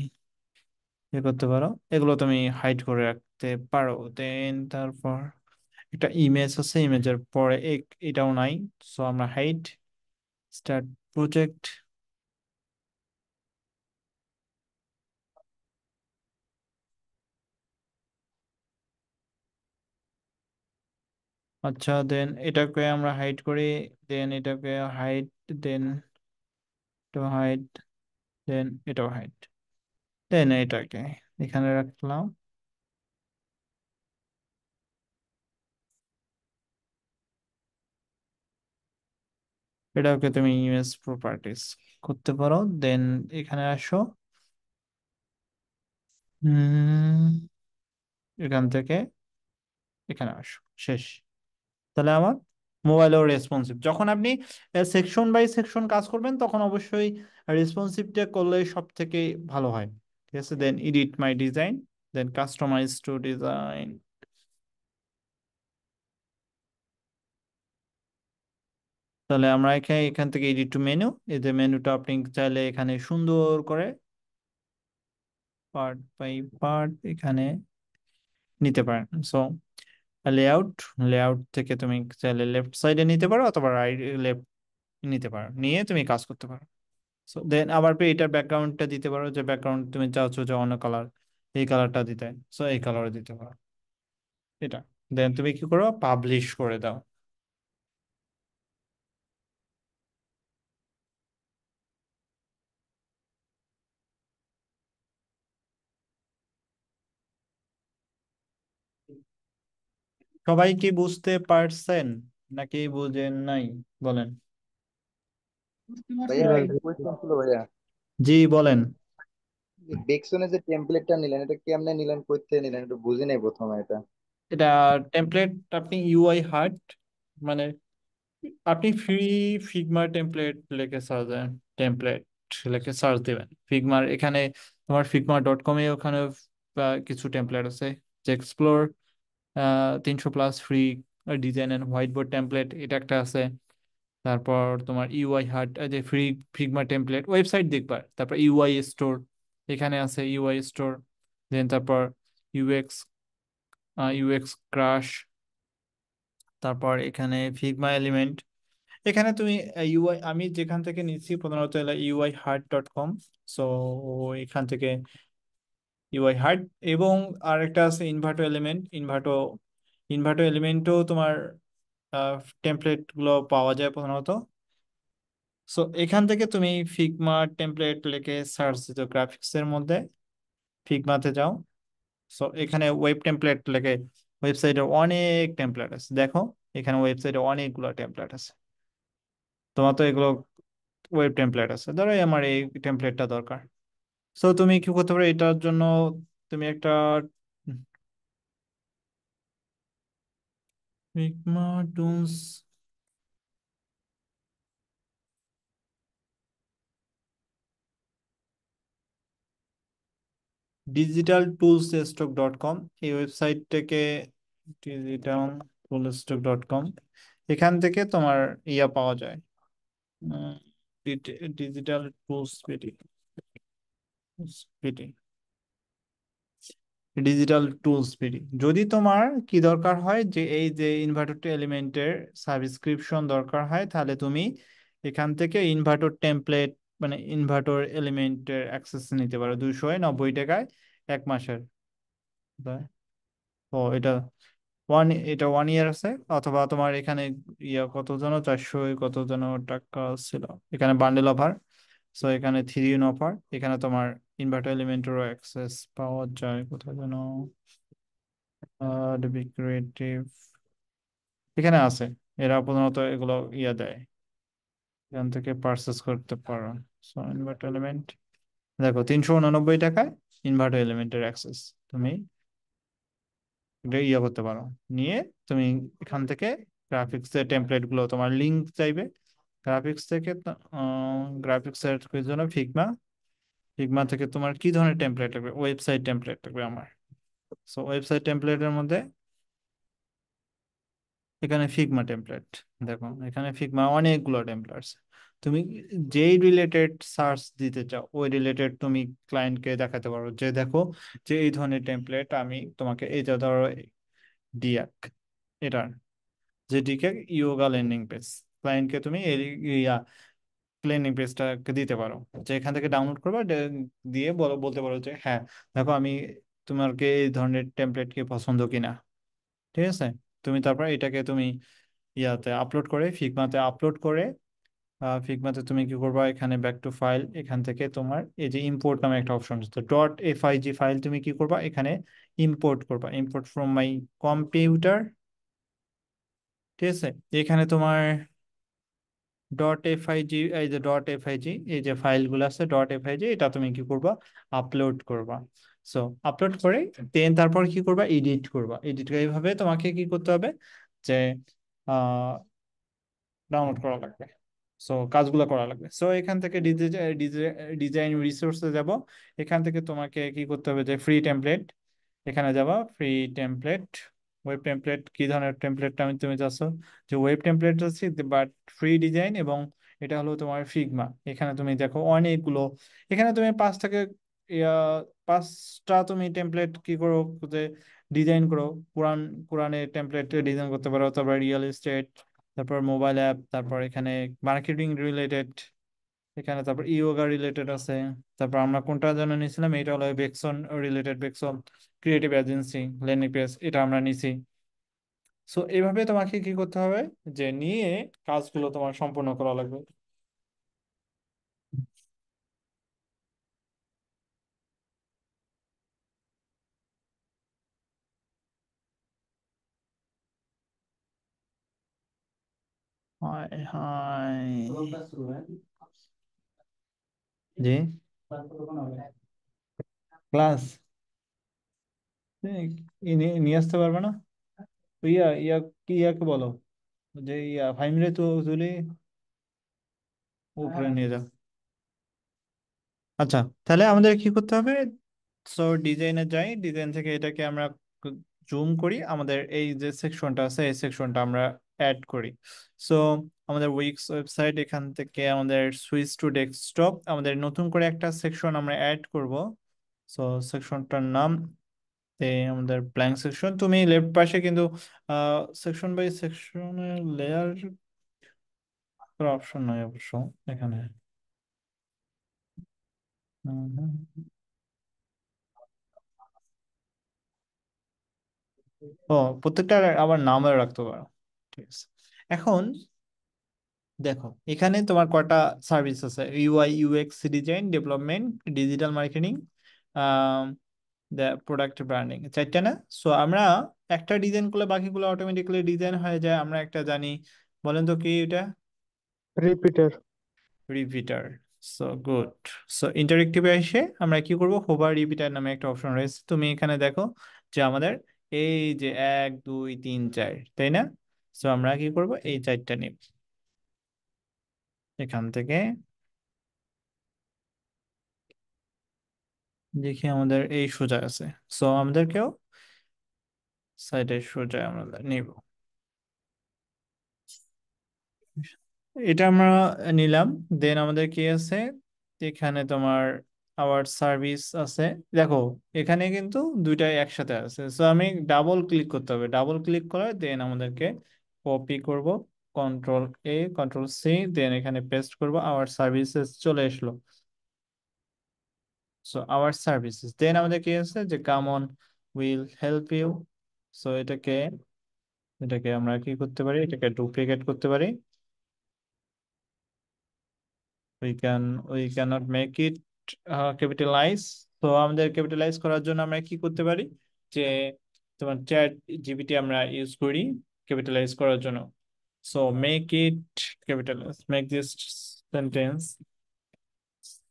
ইয়ে করতে পারো, এগুলো তুমি হাইড করে রাখতে পারো। দেন তারপর একটা ইমেজ আছে, ইমেজের পরে এটাও নাই, সো আমরা হাইড স্টার্ট প্রজেক্ট। আচ্ছা, দেন এটাকে আমরা হাইড করি, দেন এটাকে হাইড, দেন এটাও হাইড, দেন এটাও হাইড, দেন এটাকে এখানে রাখলাম। এটাকে তুমি ইমেজ প্রপার্টিস করতে পারো। দেন এখানে আসো, এখান থেকে এখানে আসো, শেষ। তাহলে আমার মোবাইলেও রেসপন্সিভ। যখন আপনি সেকশন বাই সেকশন কাজ করবেন তখন অবশ্যই রেসপন্সিভটা করলে সব থেকে ভালো হয়। ঠিক আছে, দেন edit my design, then customise to design. তাহলে আমরা এখানে এখান থেকে এডিট টু মেনু, এই যে মেনুটা আপনি চাইলে এখানে সুন্দর করে পার্ট বাই পার্ট এখানে নিতে পারেন। সো লেআউট, লেআউট থেকে তুমি চাইলে লেফট সাইডে নিতে পারো অথবা রাইট লেফট নিতে পারো, নিয়ে তুমি কাজ করতে পারো। সো দেন আবার এটার ব্যাকগ্রাউন্ডটা দিতে পারো, যে ব্যাকগ্রাউন্ড তুমি চাচ্ছো যে অন্য কালার, এই কালারটা দিতে, সো এই কালারে দিতে পারো এটা। দেন তুমি কি করো, পাবলিশ করে দাও। সবাই কি বুঝতে পারছেন নাকি বুঝেন নাই বলেন? ভাইয়া এবার একটা কোয়েশ্চেন ছিল ভাইয়া। জি বলেন। বেকসনের যে টেমপ্লেটটা নিলেন, এটা কেমনে নিলেন, কই থেকে নিলেন, একটু বুঝি নাই প্রথমে এটা। এটা টেমপ্লেট, আপনি ইউআই হার্ট মানে আপনি ফ্রি ফিগমার টেমপ্লেট লিখে সার্চ দেন, টেমপ্লেট লিখে সার্চ দিবেন ফিগমার। এখানে তোমার figma.com এ ওখানে কিছু টেমপ্লেট আছে, যে explore 300 plus free design and white board template, এটা একটা আছে। তারপর তোমার ইউআই হার্ট, যে ফ্রি ফিগমা টেমপ্লেট ওয়েবসাইট দেখবা। তারপর ইউআই স্টোর, এখানে আছে ইউআই স্টোর। দেন তারপর ইউএক্স, ইউএক্স ক্রাশ। তারপর এখানে ফিগমা এলিমেন্ট। এখানে তুমি ইউআই, আমি যেখান থেকে নিচ্ছি প্রধানত UI হার্ট.com। সো এখান থেকে ইউআই হার্ট। এবং আরেকটা আছে ইনভার্টো এলিমেন্ট, ইনভার্টো, ইনভার্টো এলিমেন্টও তোমার টেমপ্লেট গুলো পাওয়া যায় প্রধানত। সো এখান থেকে তুমি ফিগমা টেমপ্লেট লিখে সার্চ দিতে, গ্রাফিক্স এর মধ্যে ফিগমাতে যাও। সো এখানে ওয়েব টেমপ্লেট লিখে ওয়েবসাইটে অনেক টেমপ্লেট আছে, দেখো এখানে ওয়েবসাইটে অনেকগুলো টেমপ্লেট আছে। তোমার তো এগুলো ওয়েব টেমপ্লেট আছে, ধরো এই আমার এই টেমপ্লেটটা দরকার। সো তুমি কি করতে পারো এটার জন্য, তুমি একটা ফিগমা টুলস, digitaltoolsstock.com, এই ওয়েবসাইটটাকে digitalfullstack.com, এখান থেকে তোমার ইয়া পাওয়া যায়, digital tools PD, digital tools PD. যদি তোমার কি দরকার হয় যে এই যে ইনভার্টর এলিমেন্টের সাবস্ক্রিপশন দরকার হয়, তাহলে তুমি এখান থেকে ইনভার্টর টেমপ্লেট মানে ইনভার্টর এলিমেন্টের অ্যাক্সেস নিতে পারো 290 টাকায় 1 মাসের। ও এটা এটা 1 ইয়ার আছে, অথবা তোমার এখানে ইয়া কত যেন 400 কত যেন টাকা ছিল এখানে বান্ডেল অফার। সো এখানে 3 ইন অফার, এখানে তোমার ইনভার্টার এলিমেন্টেরও অ্যাক্সেস পাওয়া যায় কোথায় যেন, ডিবি ক্রিয়েটিভ এখানে আছে। এরা প্রধানত এগুলো ইয়া দেয়, এখান থেকে পারচেস করতে পারো। সো ইনভার্টার এলিমেন্ট দেখো 389 টাকায় ইনভার্টার এলিমেন্টের অ্যাক্সেস তুমি এটা ইয়ে করতে পারো। নিয়ে তুমি এখান থেকে গ্রাফিক্স এর টেমপ্লেট গুলো তোমার লিংক চাইবে, গ্রাফিক্স থেকে গ্রাফিক্স এর জন্য ফিগমা, ফিগমা থেকে তোমার কি ধরনের টেমপ্লেট লাগবে, ওয়েবসাইট টেমপ্লেট লাগবে আমার। সো ওয়েবসাইট টেমপ্লেটের মধ্যে এখানে ফিগমা টেমপ্লেট, দেখো এখানে ফিগমা অনেকগুলো টেমপ্লেটস। তুমি যেই রিলেটেড সার্চ দিতে চাও ওই রিলেটেড তুমি ক্লায়েন্টকে দেখাতে পারো যে দেখো যে এই ধরনের টেমপ্লেট আমি তোমাকে এই যে ধরো ডিয়াক এটার, যেটিকে ইয়োগা ল্যান্ডিং পেজ, ক্লায়েন্টকে তুমি এই ইয়া ল্যান্ডিং পেজটাকে দিতে পারো, যে এখান থেকে ডাউনলোড করবা, দিয়ে বলতে পারো যে হ্যাঁ দেখো আমি তোমাকে এই ধরনের টেমপ্লেট কি পছন্দ কিনা। ঠিক আছে, তুমি তারপর এটাকে তুমি ইয়াতে আপলোড করে ফিগমাতে আপলোড করে, ফিগমাতে তুমি কি করবা, এখানে ব্যাক টু ফাইল, এখান থেকে তোমার এই যে ইম্পোর্ট নামে একটা অপশন আছে, .fig ফাইল তুমি কি করবা এখানে ইম্পোর্ট করবা, ইম্পোর্ট ফ্রম মাই কম্পিউটার। ঠিক আছে, এখানে তোমার .fig, এই যে .fig এই যে ফাইলগুলো আছে .fig, এটা তুমি কি করবা আপলোড করবা। সো আপলোড করে দেন তারপর কি করবা এডিট করবা, এডিট এইভাবে তোমাকে কি করতে হবে যে ডাউনলোড করা লাগবে। সো কাজগুলো করা লাগবে। সো এখান থেকে ডিজাইন রিসোর্সে যাব, এখান থেকে তোমাকে কি করতে হবে যে ফ্রি টেমপ্লেট, এখানে যাবা ফ্রি টেমপ্লেট, ওয়েব টেমপ্লেট কি ধরনের টেমপ্লেটটা আমি তুমি চাচ্ছ যে ওয়েব টেমপ্লেট আছে বাট ফ্রি ডিজাইন, এবং এটা হলো তোমার ফিগমা। এখানে তুমি দেখো অনেকগুলো, এখানে তুমি 5 থেকে ইয়া 5টা তুমি টেমপ্লেট কি করো যে ডিজাইন করো, কোরআন কোরআনের টেমপ্লেট ডিজাইন করতে পারো, তারপর রিয়েল এস্টেট, তারপর মোবাইল অ্যাপ, তারপর এখানে মার্কেটিং রিলেটেড, এখানে তারপর ইয়োগা রিলেটেড আছে। তারপর আমরা কোনটা যেন নিয়েছিলাম, এটা হলো Bexon related, Bexon creative agency landing page, এটা আমরা নিছি। সো এইভাবে তোমাকে কি করতে হবে যে নিয়ে কাজগুলো তোমার সম্পূর্ণ করা লাগবে। হায় হায়, জি ক্লাস নিয়ে আসতে পারবে না? ইয়া ইয়া কি ইয়াকে বলো যে ইয়া ফাইমিলে তো তুলি উপরে নিয়ে যাও। আচ্ছা, তাহলে আমাদের কি করতে হবে, সো ডিজাইনে যাই, ডিজাইন থেকে এটাকে আমরা জুম করি, আমাদের এই যে সেকশনটা আছে এই সেকশনটা আমরা অ্যাড করি। সো আমাদের উইক্স ওয়েবসাইট, এখান থেকে আমাদের সুইচ টু ডেস্কটপ, আমাদের নতুন করে একটা সেকশন আমরা অ্যাড করব। সো সেকশনটার নাম আমাদের ব্ল্যাঙ্ক সেকশন। তুমি লেফট পাশে কিন্তু সেকশন বাই সেকশনের লেয়ার অপশন নয় অবশ্য এখানে। হুম, হুম। ও, প্রত্যেকটা আবার নামে রাখতে পারো। ঠিক আছে, এখন দেখো এখানে তোমার কয়টা সার্ভিস আছে, UI UX design, development, digital marketing, product branding, 4টা না? সো আমরা একটা ডিজাইন করলে বাকিগুলো অটোমেটিক্যালি ডিজাইন হয়ে যায়, আমরা একটা জানি। বলেন তো কি এটা? Repeater. Repeater. So good. So ইন্টারেক্টিভে এসে আমরা কি করব, হোভার রিপিটার নামে একটা অপশন রয়েছে, তুমি এখানে দেখো যে আমাদের এই যে 1 2 3 4, তাই না? সো আমরা কি করব এই 4টা নিব, এখান থেকে দেখি আমাদের এই সোজা আছে। সো আমাদেরকেও সাইডে সোজা আমরা নিব। এটা আমরা নিলাম। দেন আমাদের কি আছে, এখানে তোমার আওয়ার সার্ভিস আছে। দেখো এখানে কিন্তু দুইটাই একসাথে আছে, সো আমি ডাবল ক্লিক করতে হবে। ডাবল ক্লিক করে দেন আমাদেরকে কপি করব, কন্ট্রোল এ কন্ট্রোল সি, দেন এখানে পেস্ট করব। আওয়ার সার্ভিসেস চলে আসলো। সো আওয়ার সার্ভিসেস, দেন আমাদের কি আছে যে come on will help you. So এটাকে আমরা কি করতে পারি, এটাকে ডুপ্লিকেট করতে পারি। we can we cannot make it capitalize। তো আমাদের ক্যাপিটালাইজ করার জন্য আমরা কি করতে পারি, যে তোমার চ্যাট জিপিটি আমরা ইউজ করি ক্যাপিটালাইজ করার জন্য। So make it capitalise, make this sentence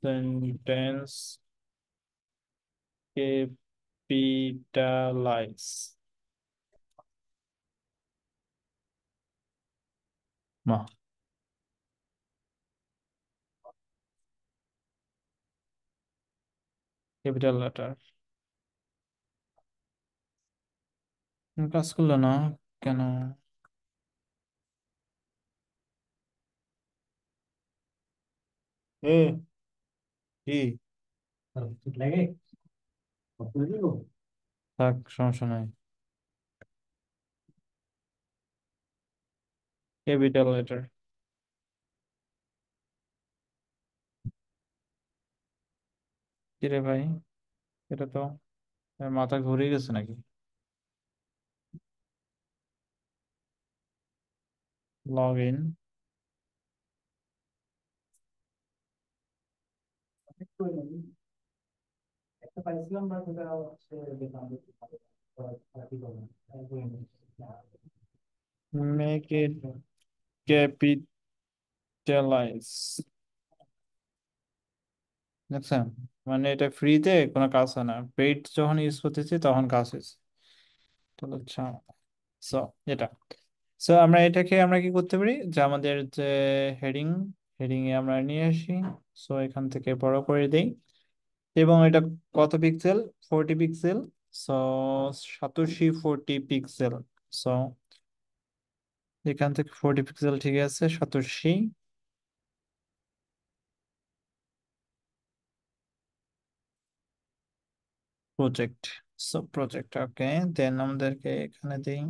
sentence capitalise. মা ক্যাপিটাল লেটার কাজ করলো না কেন? এ কি থাক, সমস্যা নাই। ক্যাপিটাল লেটার কি রে ভাই, এটা তো মাথা ঘুরে গেছে নাকি? Log in, make it capitalise. দেখছেন, মানে এটা ফ্রিতে কোনো কাজ হয় না, পেইড যখন ইউজ করতেছি তখন কাজ হয়েছে। তো আচ্ছা, সো এটা, সো আমরা এটাকে আমরা কি করতে পারি, যে আমাদের যে হেডিং, হেডিং এ আমরা নিয়ে আসি। সো এখান থেকে বড় করে দেই, এবং এটা কত pixel, 40 pixel. So 8740 pixel. So এখান থেকে 40 পিক্সেল, ঠিক আছে 87 প্রজেক্ট। সো প্রজেক্ট, ওকে। দেন আমাদেরকে এখানে দিই।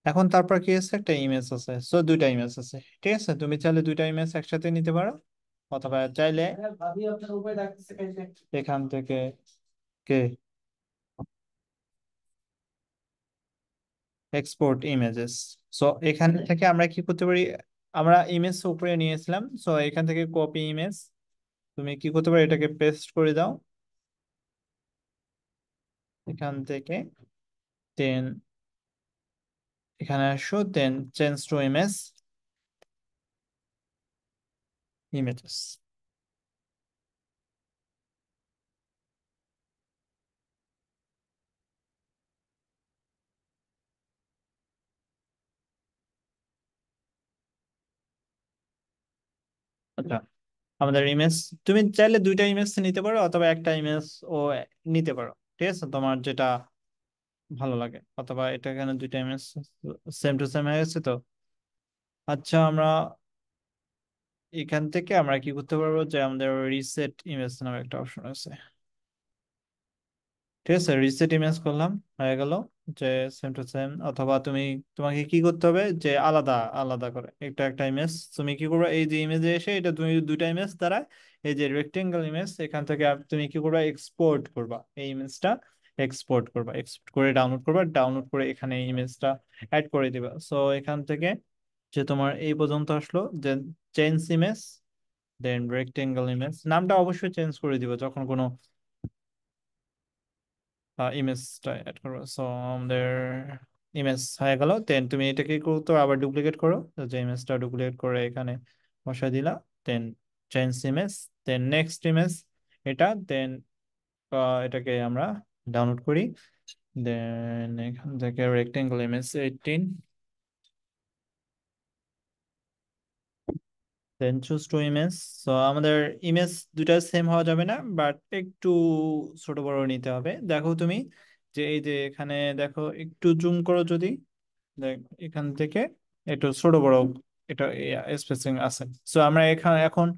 এখন তারপর কি আছে, একটা ইমেজ আছে। সো দুইটা ইমেজ আছে, ঠিক আছে। তুমি চাইলে দুইটা ইমেজ একসাথে নিতে পারো, অথবা চাইলে এখান থেকে কে এক্সপোর্ট ইমেজেস। সো এখান থেকে আমরা কি করতে পারি, আমরা ইমেজ উপরে নিয়েছিলাম, সো এখান থেকে কপি ইমেজ, তুমি কি করতে পারো, এটাকে পেস্ট করে দাও এখান থেকে। দেন এখানে আসো, দেন চেঞ্জ টু ইমেজ, ইমেজেস। আচ্ছা, আমাদের ইমেজ, তুমি চাইলে দুইটা ইমেজ নিতে পারো অথবা একটা ইমেজ ও নিতে পারো, ঠিক আছে, তোমার যেটা ভালো লাগে। অথবা এটা এখানে দুইটা ইমেজ সেম টু সেম হয়ে গেছে তো। আচ্ছা, আমরা এখান থেকে আমরা কি করতে পারবো, যে আমাদের রিসেট ইমেজ নামে একটা অপশন আছে, ঠিক আছে। রিসেট ইমেজ করলাম, হয়ে গেল যে সেম টু সেম। অথবা তোমাকে কি করতে হবে, যে আলাদা আলাদা করে একটা একটা ইমেজ তুমি কি করবে, এই যে ইমেজে এসে এটা তুমি দুইটা ইমেজ দ্বারা, এই যে রেক্টেঙ্গেল ইমেজ, এখান থেকে তুমি কি করবা, এক্সপোর্ট করবা এই ইমেজটা, এক্সপোর্ট করবা, এক্সপোর্ট করে ডাউনলোড করবা, ডাউনলোড করে এখানে এই ইমেজটা অ্যাড করে দিবা। সো এখান থেকে যে তোমার এই পর্যন্ত আসলো, যে চেঞ্জ ইমেজ, দেন রেক্টেঙ্গেল ইমেজ, নামটা অবশ্যই চেঞ্জ করে দিবা যখন কোনো ইমেজটা অ্যাড করো। সো আমাদের ইমেজ হয়ে গেল। দেন তুমি এটাকে করতো আবার ডুপ্লিকেট করো, তো যে ইমেজটা ডুপ্লিকেট করে এখানে বসাই দিলা। Then change image, then next image এটা, দেন এটাকে আমরা ডাউনলোড করি। দেন এখান থেকে rectangle image 18, then choose to image. So আমাদের ইমেজ দুটা সেম হওয়া যাবে না, বাট একটু ছোট বড় নিতে হবে। দেখো তুমি যে এই যে এখানে দেখো, একটু জুম করো যদি, দেখ এখান থেকে একটু ছোট বড় এটা স্পেসিং আছে। সো আমরা এখানে এখন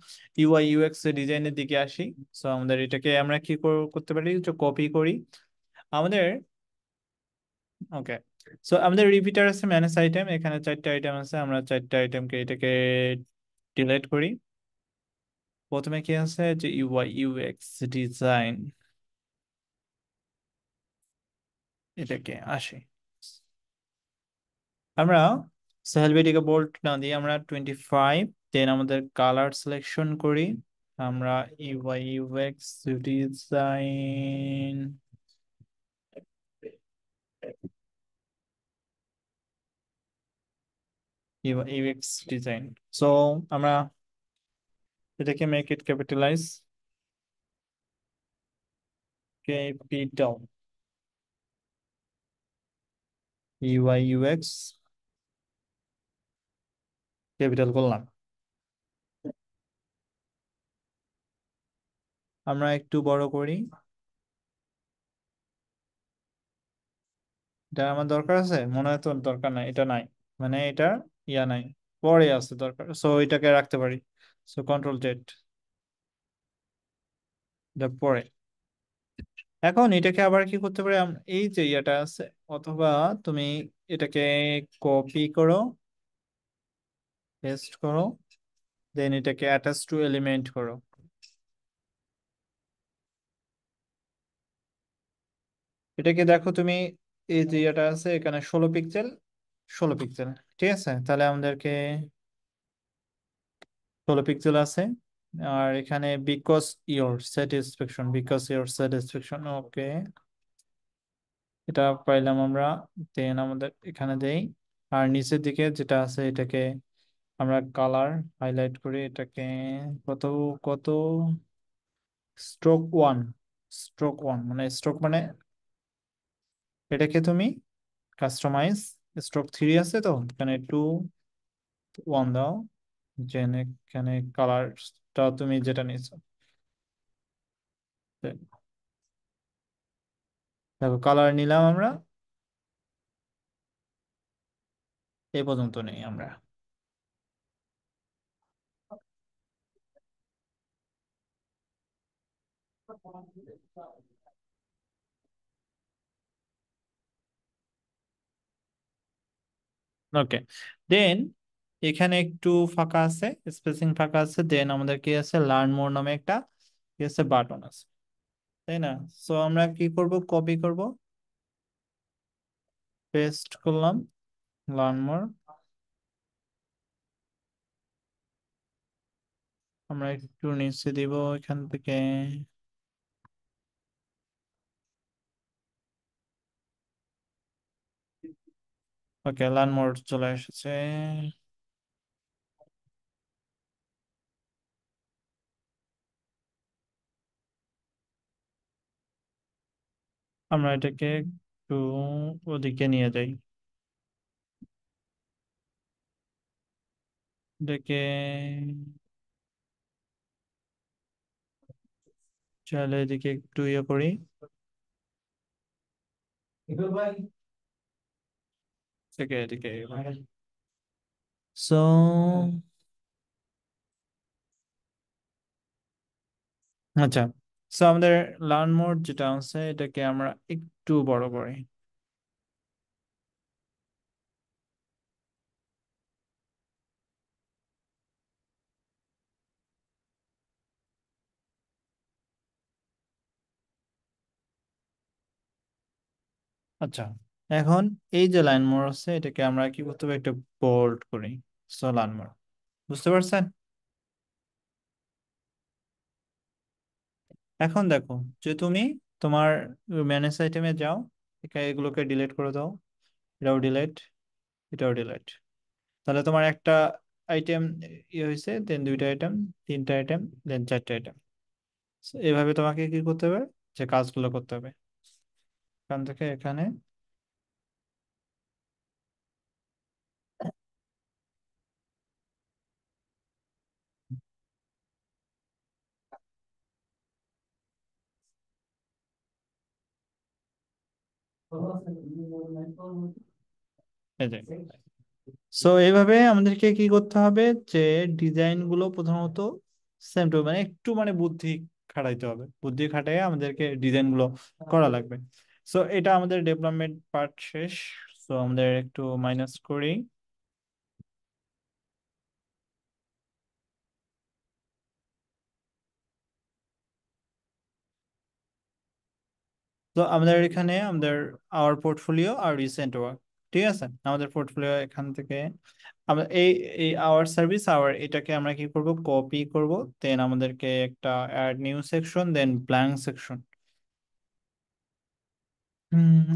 ইউআই ইউএক্স ডিজাইনের দিকে আসি। সো আমাদের এটাকে আমরা কি করতে পারি, যে কপি করি আমাদের। ওকে, সো আমাদের রিপিটার আছে ম্যানেজ আইটেম, এখানে 4টা আইটেম আছে, আমরা 4টা আইটেমকে এটাকে ডিলিট করি। প্রথমে কি আছে, যে ইউআই ইউএক্স ডিজাইন, এটাকে আসি আমরা সেলভিটিকে বোল্ট না দিয়ে আমরা 25, দেন আমাদের কালার সিলেকশন করি আমরা, UI UX design, UI UX design. So আমরা এটাকে make it capitalise, capital UI UX capital করলাম। আমরা একটু বড় করি, এটা আমার দরকার আছে মনে হয়, তো দরকার নাই, এটা নাই, মানে এটা ইয়া নাই, পরে আছে দরকার, সো এটাকে রাখতে পারি। সো কন্ট্রোল জেড, এটা পরে। এখন এটাকে আবার কি করতে পারি, এই যে ইয়াটা আছে, অথবা তুমি এটাকে কপি করো, পেস্ট করো, দেন এটাকে অ্যাটাচ টু এলিমেন্ট করো। এটাকে দেখো তুমি, এই যে ইয়াটা আছে এখানে 16 পিক্সেল, 16 পিক্সেল, ঠিক আছে, তাহলে আমাদেরকে 16 পিক্সেল আছে। আর এখানে বিকজ ইওর স্যাটিসফ্যাকশন, ওকে, এটা পাইলাম আমরা। দেন আমাদের এখানে দেই, আর নিচের দিকে যেটা আছে এটাকে আমরা কালার হাইলাইট করি, এটাকে কত কত, স্ট্রোক 1, স্ট্রোক 1 মানে স্ট্রোক মানে এটাকে তুমি কাস্টমাইজ, স্ট্রোক 3 আছে তো এখানে 2 1 দাও, যেন এখানে কালারটা তুমি যেটা নিয়েছো, দেখো কালার নিলাম আমরা, এই পর্যন্ত নেই আমরা। ওকে, দেন এখানে একটু ফাঁকা আছে, স্পেসিং ফাঁকা আছে, দেন আমাদের কি আছে, লার্ন মোর নামে একটা কি আছে, বাটন আছে, তাই না? সো আমরা কি করব, কপি করব, পেস্ট করলাম, লার্ন মোর, আমরা একটু নিচে দিব এখান থেকে। ওকে, লার্ন মোর চলে এসেছে। আমরা এটাকে একটু ওদিকে নিয়ে যাই, এটাকে চাইলে এদিকে একটু ইয়ে করি, এটাকে এদিকে। সো আচ্ছা, সো আমাদের লার্ন মোড যেটা আছে এটাকে আমরা একটু বড় করি। আচ্ছা, এখন এই যে লাইন মোড আছে এটাকে আমরা কি করতে হবে, একটু বোল্ড করি। সো লার্ন মোড, বুঝতে পারছেন? এখন দেখো, যে তুমি তোমার ম্যানেজ আইটেমে যাও, এগুলোকে ডিলিট করে দাও, এটাও ডিলিট, এটাও ডিলিট, তাহলে তোমার একটা আইটেম ইয়ে হয়েছে, দেন 2টা আইটেম, 3টা আইটেম, দেন 4টা আইটেম। এইভাবে তোমাকে কি করতে হবে, যে কাজগুলো করতে হবে, এখান থেকে এখানে। এই যে সো এইভাবে আমাদেরকে কি করতে হবে যে ডিজাইন গুলো প্রথমত সেম টু মানে একটু মানে বুদ্ধি খাটাইতে হবে, বুদ্ধি খাটাই আমাদেরকে ডিজাইন গুলো করা লাগবে। সো এটা আমাদের ডেভেলপমেন্ট পার্ট শেষ। সো আমাদের একটু মাইনাস করি। তো আমাদের এখানে আমাদের আওয়ার পোর্টফোলিও আর রিসেন্ট ওয়ার্ক, ঠিক আছে। আমাদের পোর্টফোলিও এখান থেকে আমরা এই এই আওয়ার সার্ভিস আওয়ার এটাকে আমরা কি করব, কপি করব। দেন আমাদেরকে একটা add new section, then blank section.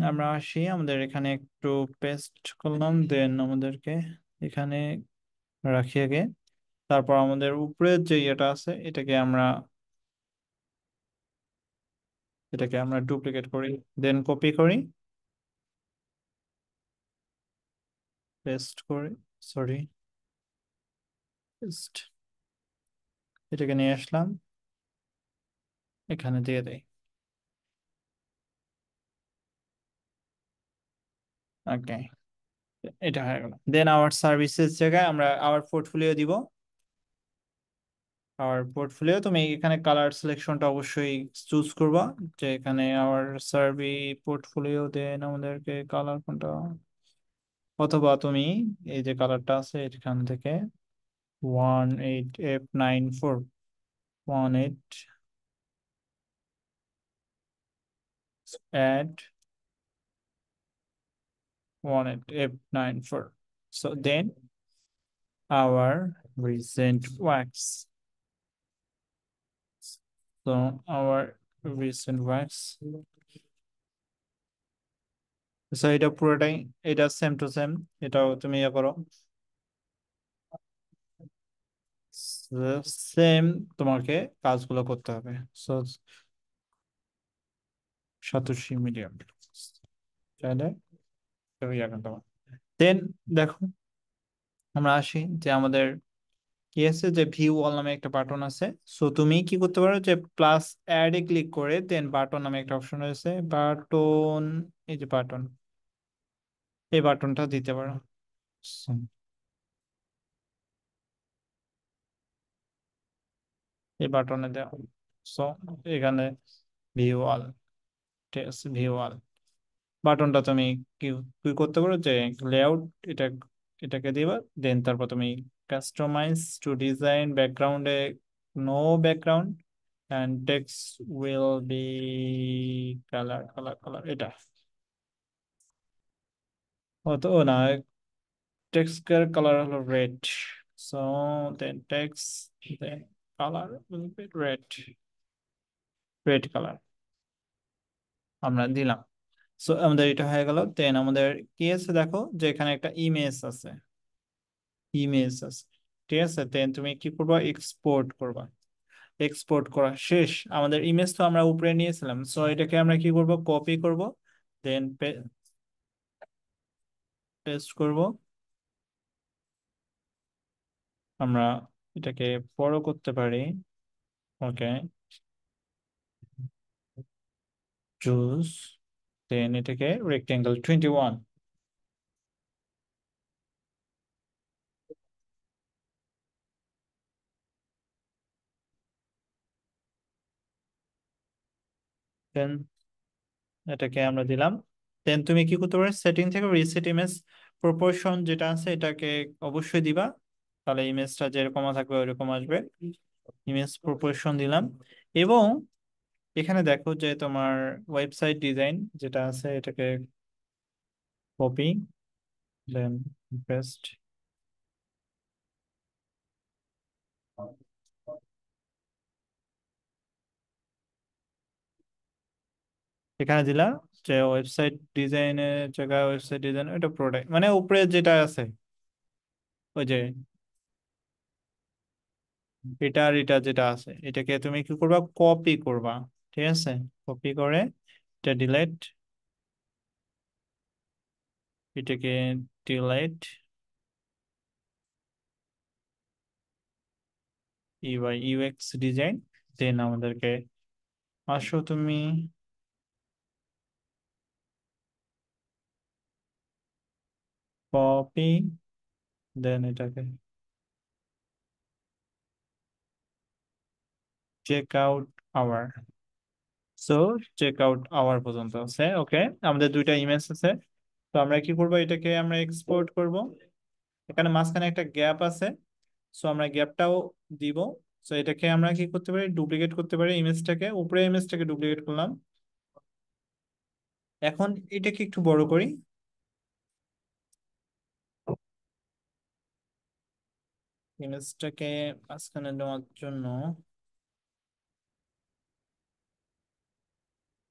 আমরা আসি, আমাদের এখানে একটু পেস্ট করলাম, দেন আমাদেরকে এখানে রাখি আগে। তারপর আমাদের উপরের যে ইয়েটা আছে এটাকে আমরা ডুপ্লিকেট করি, দেন কপি করি, পেস্ট করি, সরি পেস্ট, এটাকে নিয়ে আসলাম, এখানে দিয়ে দেই। ওকে, এটা হয়ে গেল। দেন আওয়ার সার্ভিসেস জায়গায় আমরা আওয়ার পোর্টফোলিও দিব। আওয়ার পোর্টফোলিও তুমি এখানে কালার সিলেকশনটা অবশ্যই চুজ করবা, যে এখানে আওয়ার সার্ভি পোর্টফোলিও, দেন আমাদেরকে কালার কোনটা, অথবা তুমি এই যে কালারটা আছে এখান থেকে 18F94, 18 add 18F94, so then our recent wax, so our recent wax, so এটা পুরোটাই, এটা সেম টু সেম, এটাও তুমি ইয়ে করো সেম, তোমাকে কাজগুলো করতে হবে। সো 87 মিলিয়ন চাইলে দেন দেখো, আমরা আসি যে আমাদের কি আছে, যে ভিউ অল নামে একটা বাটন আছে। সো তুমি কি করতে পারো, যে প্লাস অ্যাড এ ক্লিক করে দেন বাটন নামে একটা অপশন রয়েছে, বাটন, এই যে বাটন, এই বাটনটা দিতে পারো। So, এই বাটনে দেওয়া। সো এখানে ভিউ অল, ঠিক আছে, ভিউ অল বাটনটা তুমি কি কি করতে পারো, যে লেআউট এটা, এটাকে দিবা, দেন তারপর তুমি কাস্টমাইজ টু ডিজাইন ব্যাকগ্রাউন্ডে no background and text will be color এটা ও না, text এর কালার হলো red. so then text, then color will be red color আমরা দিলাম। সো আমাদের এটা হয়ে গেল। দেন আমাদের কি আছে দেখো, যে এখানে একটা ইমেজ আছে, ঠিক আছে। দেন তুমি কি করবা, এক্সপোর্ট করবা। এক্সপোর্ট করা শেষ, আমাদের ইমেজ তো আমরা উপরে নিয়েছিলাম। সো এটাকে আমরা কি করব, কপি করব, দেন পেস্ট করব। আমরা এটাকে বড় করতে পারি, ওকে, চুজ, দেন এটাকে রেক্টেঙ্গেল 21, দেন এটাকে আমরা দিলাম। দেন তুমি কি করতে পারো, সেটিং থেকে রিসেট ইমেজ প্রপোর্শন যেটা আছে এটাকে অবশ্যই দিবা, তাহলে ইমেজটা যেরকম থাকবে ওইরকম আসবে। ইমেজ প্রপোর্শন দিলাম, এবং এখানে দেখো যে তোমার ওয়েবসাইট ডিজাইন যেটা আছে এটাকে কপি, দেন পেস্ট, এখানে দিলাম, যে ওয়েবসাইট ডিজাইনের জায়গায় ওয়েবসাইট ডিজাইন, এটা প্রোডাক্ট মানে উপরে যেটা আছে ওই যে এটা আর এটা যেটা আছে এটাকে তুমি কি করবা, কপি করবা, ঠিক আছে। কপি করে এটা ডিলেট, এটাকে delete, UI UX design. Then আমাদেরকে আসো তুমি কপি, দেন এটাকে check out our. So check out our পর্যন্ত আছে। ওকে, আমাদের দুইটা ইমেজ আছে। তো আমরা কি করব, এটাকে আমরা এক্সপোর্ট করব। এখানে মাঝখানে একটা গ্যাপ আছে, সো আমরা গ্যাপটাও দিব। সো এটাকে আমরা কি করতে পারি, ডুপ্লিকেট করতে পারি ইমেজটাকে, উপরে ইমেজটাকে ডুপ্লিকেট করলাম। এখন এটাকে একটু বড় করি। ইমেজটাকে মাঝখানে নেওয়ার জন্য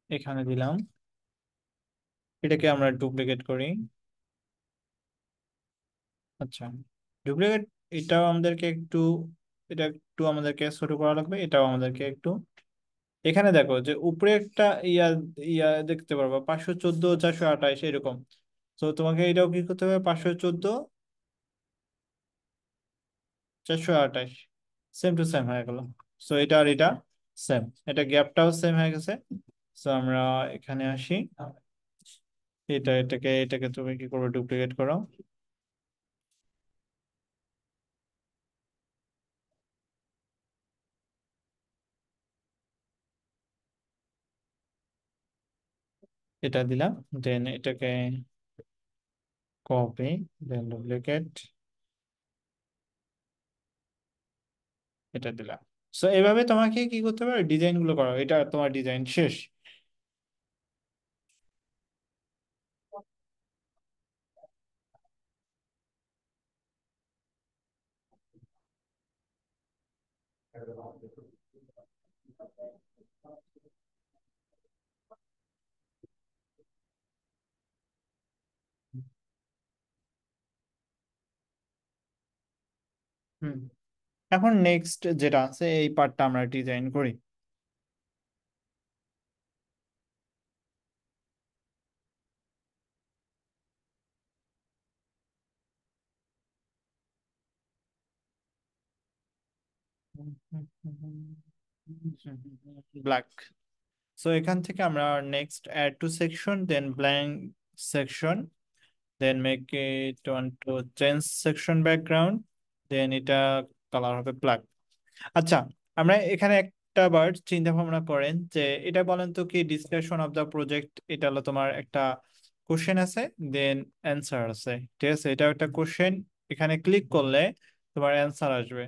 এখানে দিলাম। এটাকে আমরা ডুপ্লিকেট করি। আচ্ছা, ডুপ্লিকেট, এটাও আমাদেরকে একটু, এটা একটু আমাদেরকে ছোট করা লাগবে, এটাও আমাদেরকে একটু। এখানে দেখো যে উপরে একটা ইয়া ইয়া দেখতে পারবা, 514, 428 এরকম। তো তোমাকে এটাও কি করতে হবে, 514, 428, সেম টু সেম হয়ে গেল। সো এটা আর এটা সেম, এটা গ্যাপটাও সেম হয়ে গেছে। সো আমরা এখানে আসি, এটাকে তুমি কি করবে, ডুপ্লিকেট করো। এটা দিলাম, দেন এটাকে কপি, দেন ডুপ্লিকেট, এটা দিলাম। সো এইভাবে তোমাকে কি করতে পারো, ডিজাইন গুলো করো। এটা তোমার ডিজাইন শেষ। হুম, এখন নেক্সট যেটা আছে এই পার্টটা আমরা ডিজাইন করি। ব্ল্যাক। সো এখান থেকে আমরা next add to section, then blank section, then make it one to change section background, then এটা কালার হবে ব্ল্যাক। আচ্ছা, আমরা এখানে একটা বার চিন্তা ভাবনা করেন যে এটা বলেন তো কি, ডিসকাশন অফ দ্য প্রজেক্ট, এটা হলো তোমার একটা কোশ্চেন আছে, দেন অ্যান্সার আছে। ঠিক আছে, এটা একটা কোশ্চেন, এখানে ক্লিক করলে তোমার অ্যান্সার আসবে,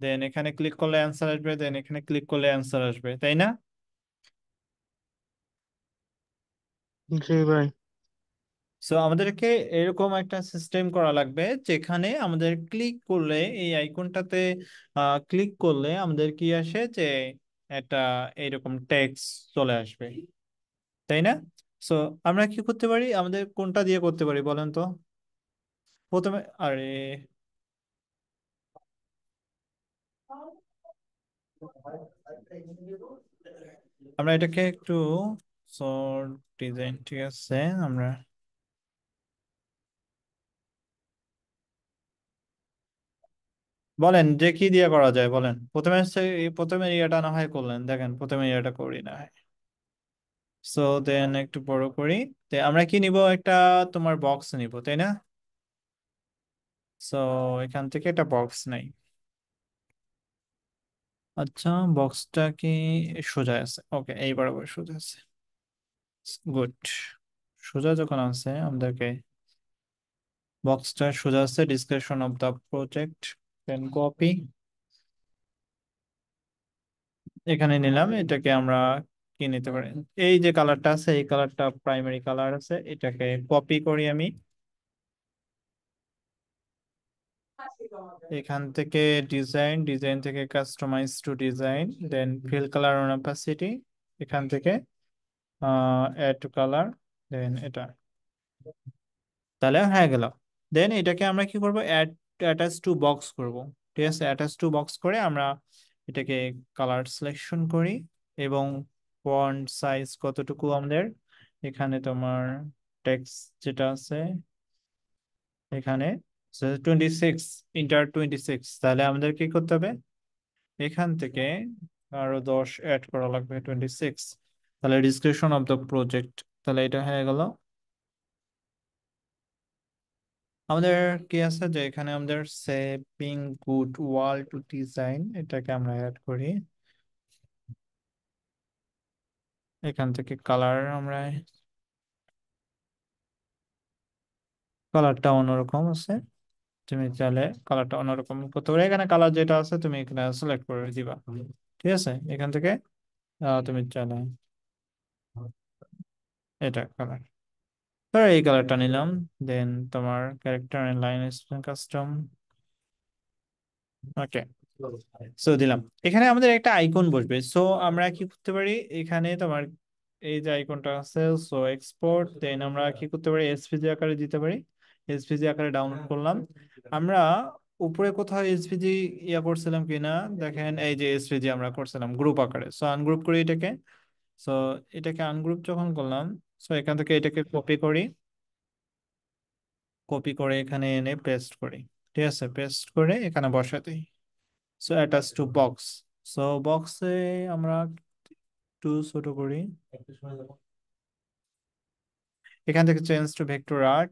দেন এখানে ক্লিক করলে অ্যান্সার আসবে, দেন এখানে ক্লিক করলে অ্যান্সার আসবে, তাই না? জি ভাই। সো আমাদেরকে এরকম একটা সিস্টেম করা লাগবে যেখানে আমাদের ক্লিক করলে, এই আইকনটাতে ক্লিক করলে আমাদের কি আসে, যে একটা এইরকম টেক্সট চলে আসবে, তাই না? সো আমরা কি করতে পারি, আমাদের কোনটা দিয়ে করতে পারি বলেন তো? প্রথমে, আরে আমরা এটাকে একটু শর্ট ডিজাইন, ঠিক আছে, আমরা বলেন যে কি দিয়ে করা যায়, বলেন। প্রথমে ইয়েটা না হয় করলেন, দেখেন প্রথমে ইয়েটা করি না হয়। সো দেন একটু বড় করি। আমরা কি নিব, একটা তোমার বক্স নিব, তাই না? সো এখান থেকে একটা বক্স নাই। আচ্ছা, বক্সটা কি সোজা আছে? ওকে, এই বরাবর সোজা আছে। গুড। সোজা যখন আছে, আমাদেরকে বক্সটা সোজা আছে, description of the project, then copy, এখানে নিলাম। এটাকে আমরা কি নিতে পারি, এই যে কালারটা আছে, এই কালারটা প্রাইমারি কালার আছে, এটাকে কপি করি আমি। এখান থেকে ডিজাইন থেকে customise to design, then fill colour on opacity, এখান থেকে অ্যাড টু কালার, দেন এটা, তাহলে হয়ে গেল। দেন এটাকে আমরা কি করব, অ্যাটাচ টু বক্স করব। ঠিক আছে, অ্যাটাচ টু বক্স করে আমরা এটাকে কালার সিলেকশন করি, এবং ফন্ট সাইজ কতটুকু আমাদের, এখানে তোমার টেক্সট যেটা আছে এখানে 26, ইন্টার 26, তাহলে আমাদের কি করতে হবে, এখান থেকে আরো 10 অ্যাড করা লাগবে, 26। তাহলে ডিসক্রিপশন অফ দ্য প্রজেক্ট, তাহলে এটা হয়ে গেল। আমাদের কি আছে যে এখানে আমাদের সেভিং গুড ওয়াল টু ডিজাইন, এটাকে আমরা অ্যাড করি। এখান থেকে কালার আমরা, কালারটা অন্যরকম আছে, তুমি চাইলে কালারটা অন্যরকম করতে পারো। এখানে কালার যেটা আছে তুমি এখানে সিলেক্ট করে দিবা, ঠিক আছে। এখান থেকে তুমি চাইলে এটা কালার, ধরো এই কালারটা নিলাম। দেন তোমার character and line custom, okay, so দিলাম। এখানে আমাদের একটা আইকন বসবে, সো আমরা কি করতে পারি, এখানে তোমার এই যে আইকনটা আছে, সো এক্সপোর্ট, দেন আমরা কি করতে পারি, এসভিজি আকারে দিতে পারি। এসভিজি আকারে ডাউনলোড করলাম আমরা। উপরে কোথাও এসভিজি ইয়া করছিলাম কিনা দেখেন, এই যে এসভিজি আমরা করছিলাম গ্রুপ আকারে, সো আনগ্রুপ করি এটাকে। সো এটাকে আনগ্রুপ যখন করলাম, সো এখান থেকে এটাকে কপি করি, কপি করে এখানে এনে পেস্ট করি, ঠিক আছে। পেস্ট করে এখানে বসাই দিই। So attach to box, so বক্সে আমরা একটু ছোট করি। এখান থেকে change to vector art,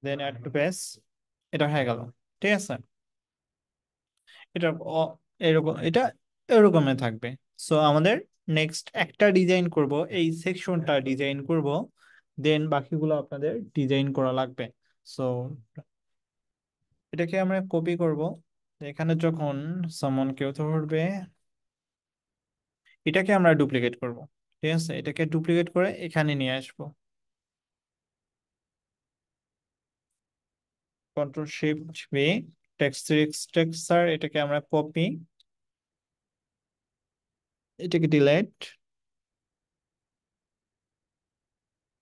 then add to page, এটা হয়ে গেল, ঠিক আছে। এটা এরকম, এটা এরকমই থাকবে। সো আমাদের নেক্সট একটা ডিজাইন করব, এই সেকশনটা ডিজাইন করব, দেন বাকিগুলো আপনাদের ডিজাইন করা লাগবে। সো এটাকে আমরা কপি করব, এখানে যখন সামন কেউ ধরবে, এটাকে আমরা ডুপ্লিকেট করব, ঠিক আছে। এটাকে ডুপ্লিকেট করে এখানে নিয়ে আসবো, কন্ট্রোল শিফট ভি, টেক্সচার, এটাকে আমরা কপি, এটাকে ডিলেট,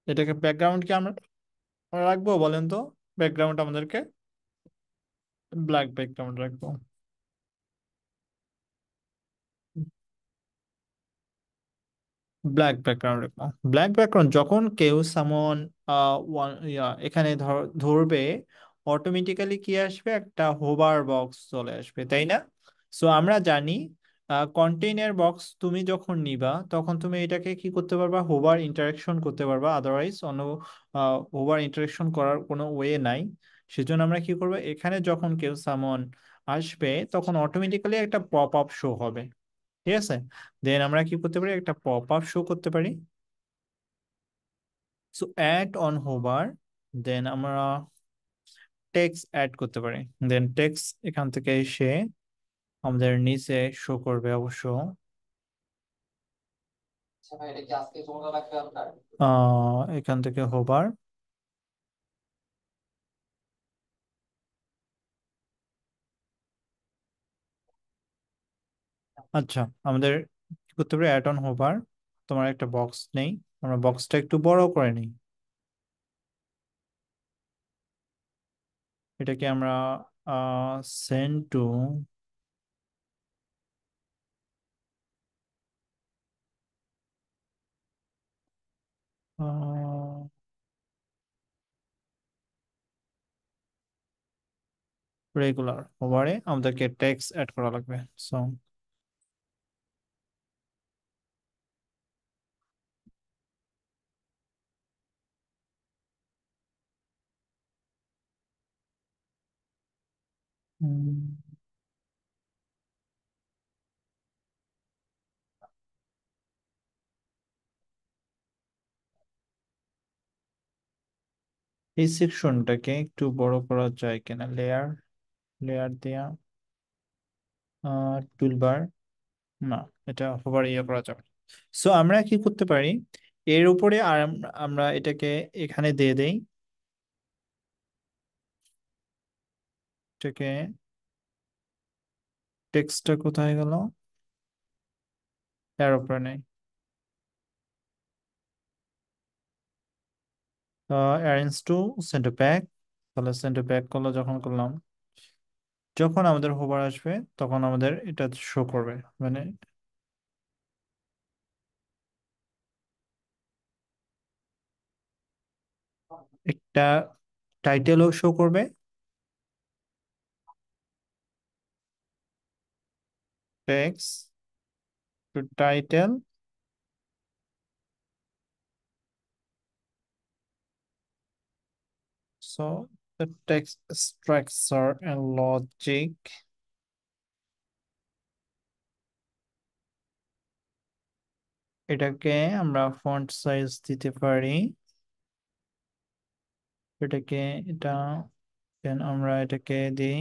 এটাকে ব্যাকগ্রাউন্ড কি আমরা রাখবো বলেন তো, ব্যাকগ্রাউন্ড আমাদেরকে ব্ল্যাক ব্যাকগ্রাউন্ড রাখবো। ব্ল্যাক ব্যাকগ্রাউন্ড রাখবো, ব্ল্যাক ব্যাকগ্রাউন্ড যখন কেউ সামন এখানে ধরবে, অটোমেটিক্যালি কি আসবে, একটা হোভার বক্স চলে আসবে, তাই না? সো আমরা জানি কন্টেইনার বক্স তুমি যখন নিবা তখন তুমি এটাকে কি করতে পারবা, হোভার ইন্টারাকশন করতে পারবা, আদারওয়াইজ অন্য হোভার ইন্টারাকশন করার কোনো ওয়ে নাই। সেজন্য আমরা কি করবো, এখানে যখন কেউ সামন আসবে তখন অটোমেটিক্যালি একটা পপ আপ শো হবে, ঠিক আছে। দেন আমরা কি করতে পারি, একটা পপ আপ শো করতে পারি। সো অ্যাড অন হোভার, দেন আমরা টেক্সট অ্যাড করতে পারি। দেন টেক্সট এখান থেকে এসে আমাদের নিচে শো করবে অবশ্য। এখান থেকে হোভার, আচ্ছা আমাদের কি করতে পারি, অ্যাড অন হোভার, তোমার একটা বক্স নেই, আমরা বক্সটা একটু বড় করে নিই। এটাকে আমরা সেন্ড টু রেগুলার হোভারে আমাদেরকে টেক্সট অ্যাড করা লাগবে। সো এই সেকশনটাকে একটু বড় করা যায় কিনা, লেয়ার, লেয়ার দেয়া, টুলবার, না এটা হোভার ইয়ে করা যাবে। সো আমরা কি করতে পারি, এর উপরে আর আমরা এটাকে এখানে দিয়ে দেই, এটাকে, টেক্সটটা কোথায় গেল, এর উপরে নেই, অ্যারেঞ্জ টু সেন্টার ব্যাক, তাহলে সেন্টার ব্যাক করলো যখন করলাম, যখন আমাদের হোভার আসবে তখন আমাদের এটা শো করবে, মানে একটা টাইটেলও শো করবে, text to title. So the text structure and logic, এটাকে আমরা ফন্ট সাইজ দিতে পারি, এটাকে এটা দেন আমরা এটাকে দিই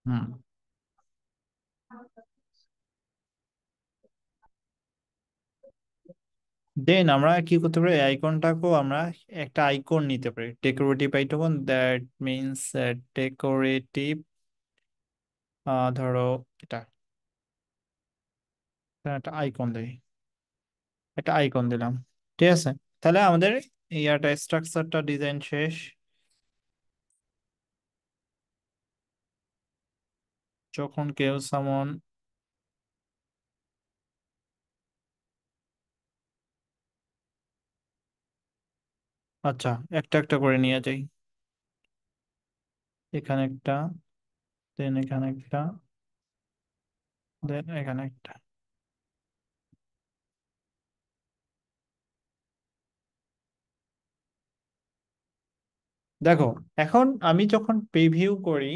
হুম দেন আমরা কি করতে পারি, আইকনটাকেও আমরা একটা আইকন নিতে পারি, decorative icon, that means decorative, ধরো এটা একটা আইকন দেই, একটা আইকন দিলাম, ঠিক আছে। তাহলে আমাদের ইয়াটা স্ট্রাকচারটা ডিজাইন শেষ। যখন কেউ সামন, আচ্ছা একটা একটা করে নিয়ে যাই, এখানে একটা, দেন এখানে একটা, দেন এখানে একটা। দেখো এখন আমি যখন প্রিভিউ করি,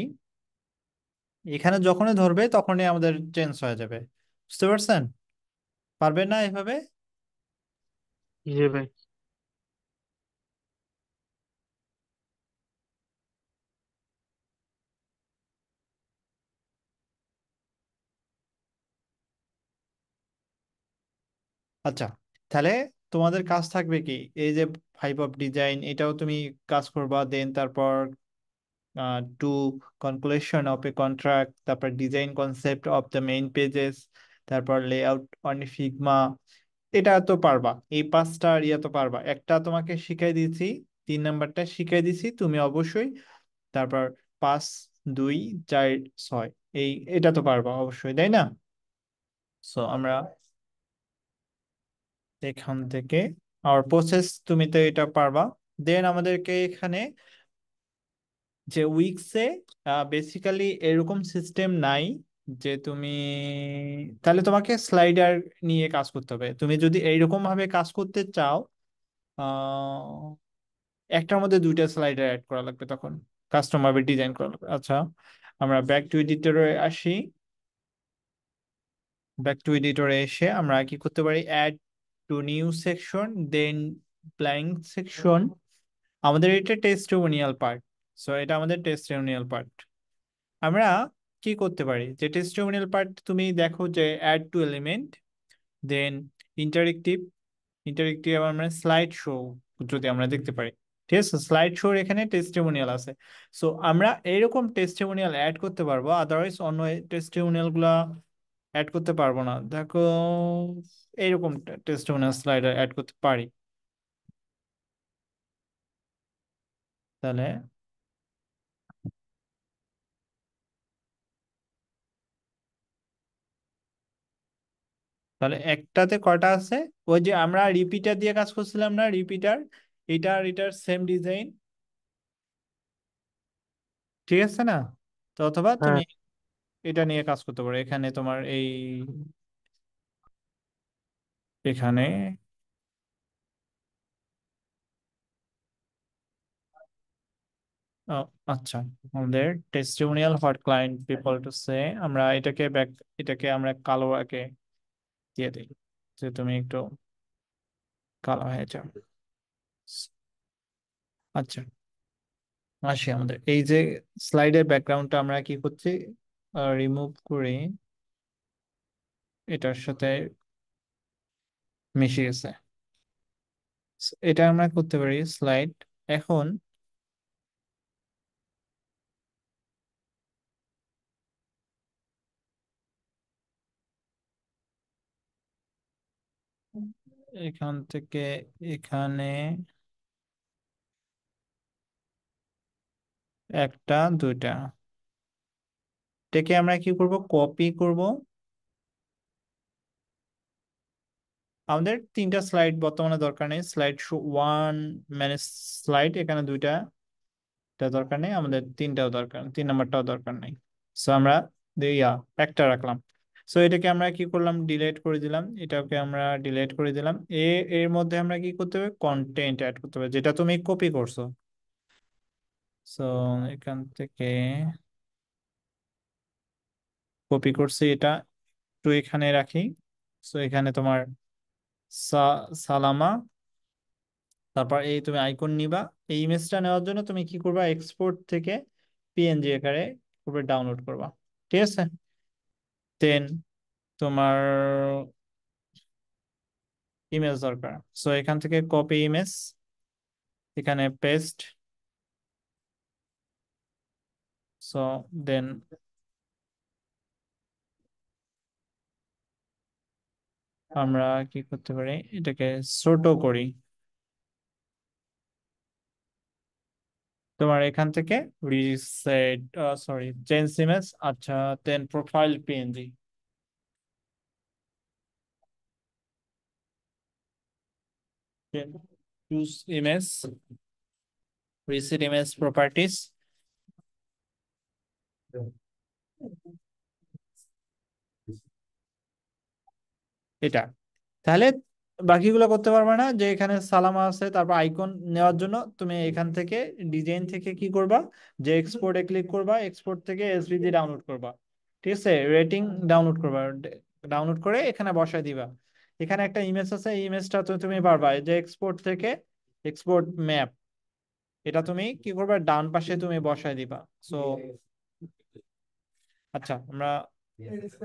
এখানে যখনই ধরবে তখনই আমাদের চেঞ্জ হয়ে যাবে, বুঝতে পারছেন? পারবেন না এভাবে? জি ভাই। আচ্ছা, তাহলে তোমাদের কাজ থাকবে কি, এই যে ফাইভ অফ ডিজাইন এটাও তুমি কাজ করবা, দেন তারপর to conclusion of a contract, তারপর design concept of the main pages, তারপর লেআউট অন ফিগমা, এটা তো পারবা, এই পাঁচটা ইয়া তো পারবা। একটা তোমাকে শিখাই দিয়েছি, 3 নাম্বারটা শিখাই দিয়েছি, তুমি অবশ্যই তারপর 5, 2, 4, 6, এই এটা তো পারবা অবশ্যই, তাই না? সো আমরা এখান থেকে আর প্রসেস তুমি তো এটা পারবা। দেন আমাদেরকে এখানে যে উইক্সে বেসিক্যালি এরকম সিস্টেম নাই যে তুমি, তাহলে তোমাকে স্লাইডার নিয়ে কাজ করতে হবে। তুমি যদি এইরকম ভাবে কাজ করতে চাও, আহ, একটার মধ্যে 2টা স্লাইডার অ্যাড করা লাগবে, তখন কাস্টম ভাবে ডিজাইন করা লাগবে। আচ্ছা, আমরা ব্যাক টু এডিটরে আসি। ব্যাক টু এডিটরে এসে আমরা কি করতে পারি, add to new section, then blank section. আমাদের এটা টেস্টিমোনিয়াল পার্ট, সো এটা আমাদের টেস্টিমোনিয়াল পার্ট। আমরা কি করতে পারি, যে টেস্টিমোনিয়াল পার্ট তুমি দেখো যে add to element, then interactive, interactive আবার মানে স্লাইড শো যদি আমরা দেখতে পারি, ঠিক আছে, স্লাইড শোর এখানে টেস্টিমোনিয়াল আছে। সো আমরা এইরকম টেস্টিমোনিয়াল অ্যাড করতে পারবো, আদারওয়াইজ অন্য টেস্টিমোনিয়াল গুলা অ্যাড করতে পারবো না। দেখো এইরকম টেস্টিমোনিয়াল স্লাইডার অ্যাড করতে পারি। তাহলে তাহলে একটাতে কয়টা আছে, ওই যে আমরা রিপিটার দিয়ে কাজ করছিলাম না, রিপিটার, এটার এটার সেম ডিজাইন, ঠিক আছে না? তো অথবা তুমি হ্যাঁ। এটা নিয়ে কাজ করতে পারো, এখানে তোমার এই এখানে আচ্ছা, আমাদের testimonial what client people to say, আমরা এটাকে ব্যাক, এটাকে আমরা কালো আগে দিয়ে দিই, যে তুমি একটু কালো হয়ে যাও। আচ্ছা, আসি আমাদের এই যে স্লাইডের ব্যাকগ্রাউন্ডটা আমরা কি করছি, রিমুভ করে এটার সাথে মিশে গেছে। এটা আমরা করতে পারি স্লাইড। এখন এখান থেকে এখানে একটা, দুইটা, এটাকে আমরা কি করব, কপি করব, আমাদের 3টা স্লাইড বর্তমানে দরকার নেই, স্লাইড ওয়ান মানে স্লাইড এখানে 2টা, এটা দরকার নেই আমাদের, 3টাও দরকার, 3 নাম্বারটাও দরকার নেই। সো আমরা ইয়া একটা রাখলাম। সো এটাকে আমরা কি করলাম, ডিলিট করে দিলাম, এটাকে আমরা ডিলিট করে দিলাম। এর মধ্যে আমরা কি করতে হবে, কন্টেন্ট অ্যাড করতে হবে যেটা তুমি কপি করছো। সো এখান থেকে কপি করছি, এটা একটু এখানে রাখি। সো এখানে তোমার সালামা, তারপর এই তুমি আইকন নিবা। এই ইমেজটা নেওয়ার জন্য তুমি কি করবা, এক্সপোর্ট থেকে পিএনজি আকারে করবে, ডাউনলোড করবা। ঠিক আছে, দেন তোমার ইমেজ দরকার। সো এখান থেকে কপি ইমেজ, এখানে পেস্ট। সো দেন আমরা কি করতে পারি, এটাকে ছোট করি। তোমার এখান থেকে রিসেট, সরি চেঞ্জ ইমেজ, আচ্ছা then profile PNG, choose image, reset image properties, এটা। তাহলে বাকিগুলো করতে পারবে না, যে এখানে সালামা আছে, তারপর আইকন নেওয়ার জন্য তুমি এখান থেকে ডিজাইন থেকে কি করবা, যে এক্সপোর্টে ক্লিক করবা, এক্সপোর্ট থেকে এসভিজি ডাউনলোড করবা। ঠিক আছে, রেটিং ডাউনলোড করবা, ডাউনলোড করে এখানে বসায় দিবা। এখানে একটা ইমেজ আছে, এই ইমেজটা তো তুমি পারবা, এই যে এক্সপোর্ট থেকে এক্সপোর্ট ম্যাপ, এটা তুমি কি করবা, ডান পাশে তুমি বসায় দিবা। সো আচ্ছা, আমরা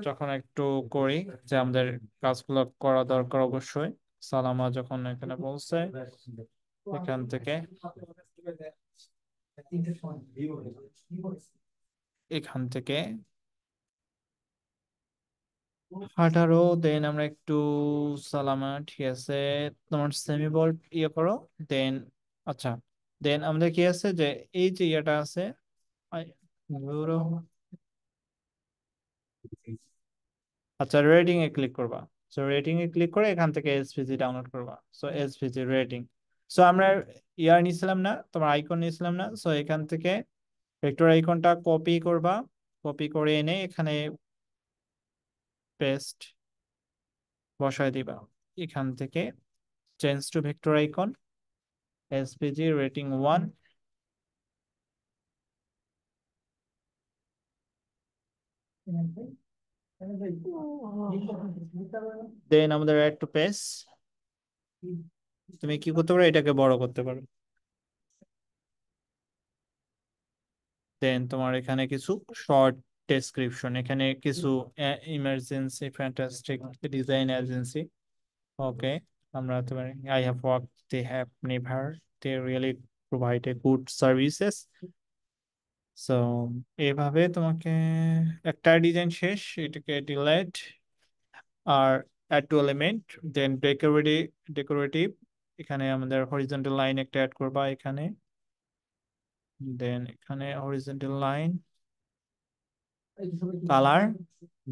যখন একটু করি, যে আমাদের কাজগুলো করা দরকার অবশ্যই। সালামা যখন এখানে বলছে, এখান থেকে এখান থেকে 18, দেন আমরা একটু সালামা, ঠিক আছে, তোমার সেমি বোল্ড ইয়ে করো, দেন আচ্ছা, দেন আমাদের কি আছে, যে এই যে ইয়েটা আছে, আই- আচ্ছা রেটিং এ ক্লিক করবা। সো রেটিং এ ক্লিক করে এখান থেকে এসভিজি ডাউনলোড করবা। So SVG rating. সো আমরা ইয়ার নিছিলাম না, তোমার আইকন নিছিলাম না। সো এখান থেকে ভেক্টর আইকনটা কপি করবা, কপি করে এনে এখানে পেস্ট বসায় দিবা। এখান থেকে change to vector icon, SVG rating 1, দেন আমাদের অ্যাড টু পেজ। তুমি কি করতে পারো, এটাকে বড় করতে পারো। দেন তোমার এখানে কিছু শর্ট ডেসক্রিপশন, এখানে কিছু emergency fantastic design agency. Okay, আমরা তোমার I have work, they have never, they really provide a good services. So এভাবে তোমাকে একটা ডিজাইন শেষ, এটাকে ডিলেট আর add to element, then decorative, এখানে আমাদের হরিজন্টাল লাইন একটা অ্যাড করবা এখানে, দেন এখানে হরিজন্টাল লাইন, কালার,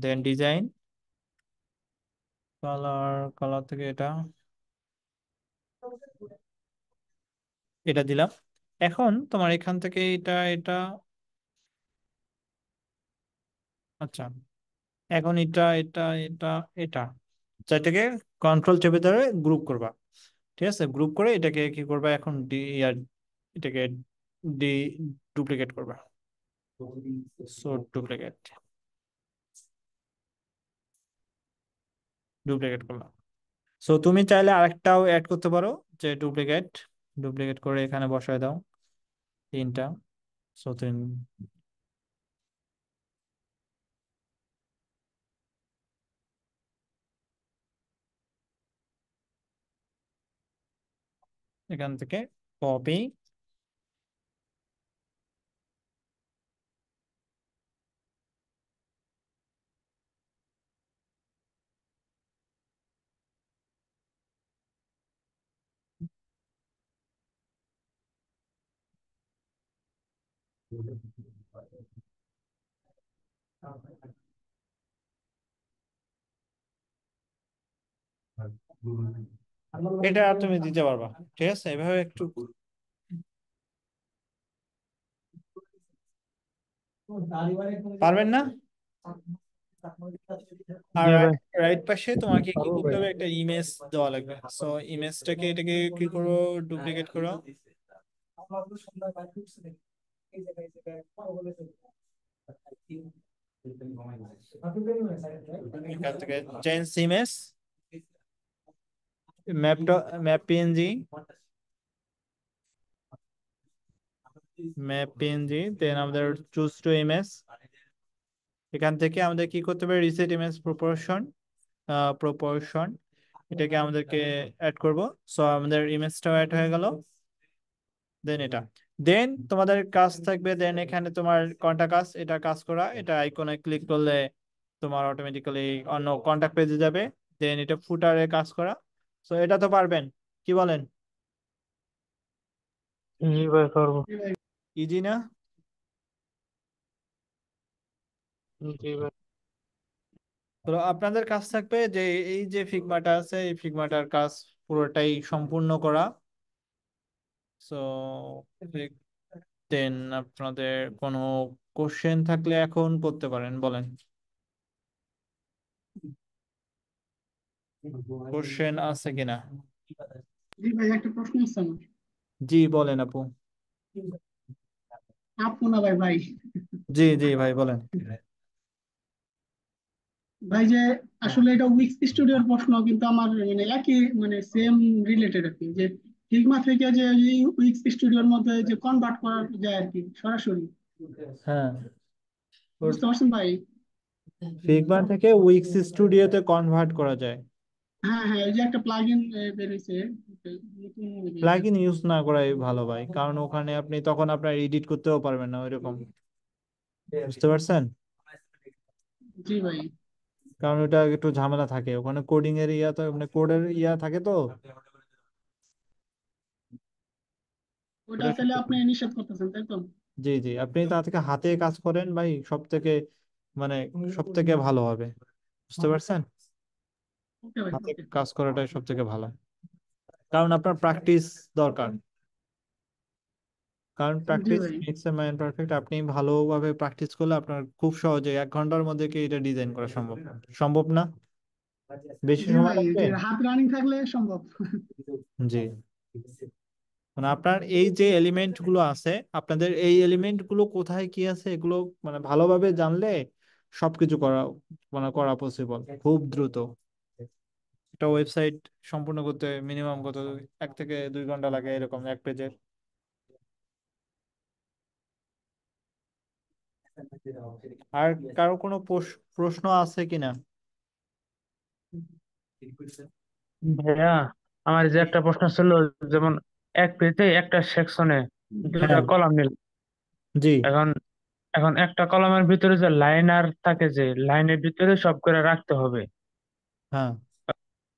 দেন ডিজাইন, কালার থেকে এটা এটা দিলাম। এখন তোমার এখান থেকে এটা আচ্ছা, এখন এটা এটা চারটাকে কন্ট্রোল চেপে ধরে গ্রুপ করবা। ঠিক আছে, গ্রুপ করে এটাকে কি করবা, এখন এটাকে ডি ডুপ্লিকেট করবা। সো ডুপ্লিকেট, ডুপ্লিকেট করলাম। সো তুমি চাইলে আরেকটাও অ্যাড করতে পারো, যে ডুপ্লিকেট, ডুপ্লিকেট করে এখানে বসায় দাও 3টা। সো তুমি এখান থেকে কপি, এটা তুমি দিতে পারবা, ঠিক আছে, এভাবে একটু পারবেন না? আর জি ভাই। রাইট পাশে তোমাকে কি পারবো করতে ভাই। হবে, একটা ইমেজ দেওয়া লাগবে। সো ইমেজটাকে, এটাকে কি করো, ডুপ্লিকেট করো। এখান থেকে চেঞ্জ ইমেজ, ম্যাপ পিএনজি, দেন আমাদের চুজ টু ইমেজ। এখান থেকে আমাদের কি করতে হবে, রিসেট ইমেজ প্রপোর্শন, এটাকে আমাদেরকে অ্যাড করব। সো আমাদের ইমেজটাও অ্যাড হয়ে গেল। দেন এটা, দেন তোমাদের কাজ থাকবে, দেন এখানে তোমার কন্টাক্ট কাজ, এটা কাজ করা, এটা আইকনে ক্লিক করলে তোমার অটোমেটিক্যালি অন্য কন্টাক্ট পেজে যাবে। দেন এটা ফুটারে কাজ করা। সো এটা তো পারবেন, কি বলেন? জি ভাই পারবো। ইজি না? জি ভাই। তো আপনাদের কাজ থাকবে যে এই যে ফিগমাটা আছে, এই ফিগমাটার কাজ পুরোটাই সম্পূর্ণ করা। সো দেন আপনাদের কোনো কোশ্চেন থাকলে এখন করতে পারেন, বলেন। কোশ্চেন আছে কিনা? জি ভাই, একটা প্রশ্ন আছে আমার। জি বলেন আপু। আপু না ভাই, ভাই। জি জি ভাই বলেন। ভাই যে আসলে এটা উইক্স স্টুডিওর প্রশ্ন, কিন্তু আমার মানে একই, মানে সেম রিলেটেড আর কি, যে ফিগমা থেকে যে উইক্স স্টুডিওর মধ্যে যে কনভার্ট করা যায় আর কি সরাসরি। হ্যাঁ, বুঝতে পারছেন ভাই? ফিগমা থেকে উইক্স স্টুডিওতে কনভার্ট করা যায়। হ্যাঁ হ্যাঁ, ওই যে একটা প্লাগইন বেরিয়েছে, নতুন প্লাগ ইন ইউজ না করাই ভালো ভাই, কারণ ওখানে আপনি তখন আপনার এডিট করতেও পারবেন না ওইরকম, বুঝতে পারছেন? জি ভাই। কারণ ওটা একটু ঝামেলা থাকে ওখানে, কোডিং এর ইয়া, তো মানে কোডের ইয়া থাকে তো ওটা ওটা তাহলে আপনি নিষেধ করতেছেন, তাই তো? জি জি, আপনি তা থেকে হাতে কাজ করেন ভাই, সব থেকে মানে সব থেকে ভালো হবে, বুঝতে পারছেন? ওকে ভাই, হাতে ওকে। কাজ করাটাই সব থেকে ভালো, কারণ আপনার প্র্যাকটিস দরকার। কারণ জি প্র্যাকটিস ভাই। Makes a man perfect. আপনি ভালোভাবে প্র্যাকটিস করলে আপনার খুব সহজে 1 ঘন্টার মধ্যে কি এটা ডিজাইন করা সম্ভব? সম্ভব না? বেশি জি সময় ভাই, লাগবে? যে হাত রানিং থাকলে সম্ভব। জি, মানে আপনার এই যে এলিমেন্ট গুলো আছে, আপনাদের এই এলিমেন্ট গুলো কোথায় কি আছে এগুলো মানে ভালোভাবে জানলে সবকিছু করা, মানে করা পসিবল খুব দ্রুত। একটা ওয়েবসাইট সম্পূর্ণ করতে মিনিমাম কত, 1 থেকে 2 ঘন্টা লাগে এরকম এক পেজের। আর কারো কোনো প্রশ্ন আছে কিনা? ভাইয়া, আমার যে একটা প্রশ্ন ছিল, যেমন এক পেজে একটা সেকশনে দুইটা হ্যাঁ কলাম নিল। জি, এখন এখন একটা কলামের ভিতরে যে লাইনার থাকে, যে লাইনের ভিতরে সব করে রাখতে হবে। হ্যাঁ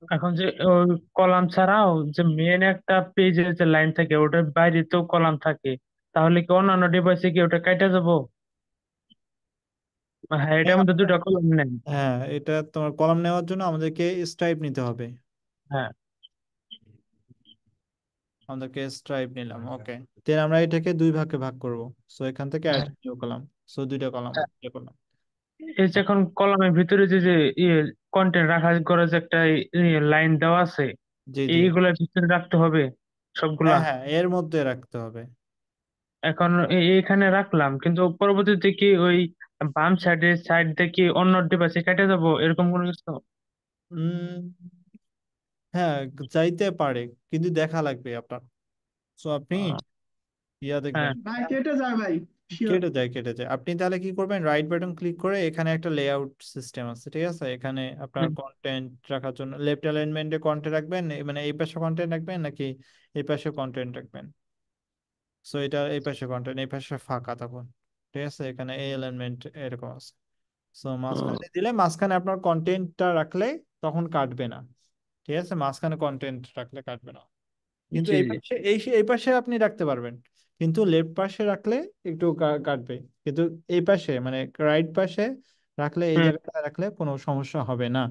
এখন যে ওই কলাম ছাড়াও যে মেন একটা পেজে যে লাইন থাকে, ওটার বাইরে তো কলাম থাকে, তাহলে কি অন্যান্য ডিভাইসে কি ওটা কাটা যাবো? হ্যাঁ, হ্যাঁ এটার মধ্যে আপনার, দুটো কলাম নেই। হ্যাঁ এটা তোমার কলাম নেওয়ার জন্য আমাদেরকে স্ট্রাইপ নিতে হবে। হ্যাঁ। আমাদেরকে স্ট্রাইপ নিলাম, ওকে। দেন আমরা এটাকে 2 ভাগে ভাগ করব। সো এখান থেকে অ্যাড কলাম, সো 2টা কলাম, দুইটা কলাম। এই যে এখন কলামের ভিতরে যে যে ইয়ে কন্টেন্ট রাখার করে যে একটা লাইন দেওয়া আছে, জি জি, এইগুলোর ভিতরে রাখতে হবে সবগুলা। হ্যাঁ হ্যাঁ এর মধ্যে রাখতে হবে। এখন এইখানে রাখলাম, কিন্তু পরবর্তীতে কি ওই বাম সাইড দিয়ে কি অন্য ডিভাইসে কেটে যাবো, এরকম কোনো কিছু? উম হ্যাঁ, চাইতে পারে, কিন্তু দেখা লাগবে আপনার। সো আপনি আহ, ইয়া হ্যাঁ। দেখবেন। ভাই কেটে যায় ভাই, শিওর। কেটে যায়, কেটে যায়। আপনি তাহলে কি করবেন, রাইট বাটন ক্লিক করে এখানে একটা লেআউট সিস্টেম আছে, ঠিক আছে, এখানে আপনার হুম। কন্টেন্ট রাখার জন্য লেফট অ্যালাইনমেন্টে কন্টেন্ট রাখবেন, মানে এই পাশে কন্টেন্ট রাখবেন নাকি এই পাশে কন্টেন্ট রাখবেন। সো এটা এই পাশে কন্টেন্ট, এই পাশে ফাঁকা তখন, ঠিক আছে, এখানে এই অ্যালাইনমেন্ট এরকম আছে। সো মাঝখানে দিলে, মাঝখানে আপনার কন্টেন্টটা রাখলে তখন কাটবে না, ঠিক আছে, মাঝখানে কন্টেন্ট রাখলে কাটবে না। কিন্তু জি এই জি। পাশে, এই পাশে আপনি রাখতে পারবেন, কিন্তু লেফট পাশে রাখলে একটু কাটবে। কিন্তু এই পাশে মানে রাইট পাশে রাখলে, এই হুম। জায়গাটা রাখলে কোনো সমস্যা হবে না।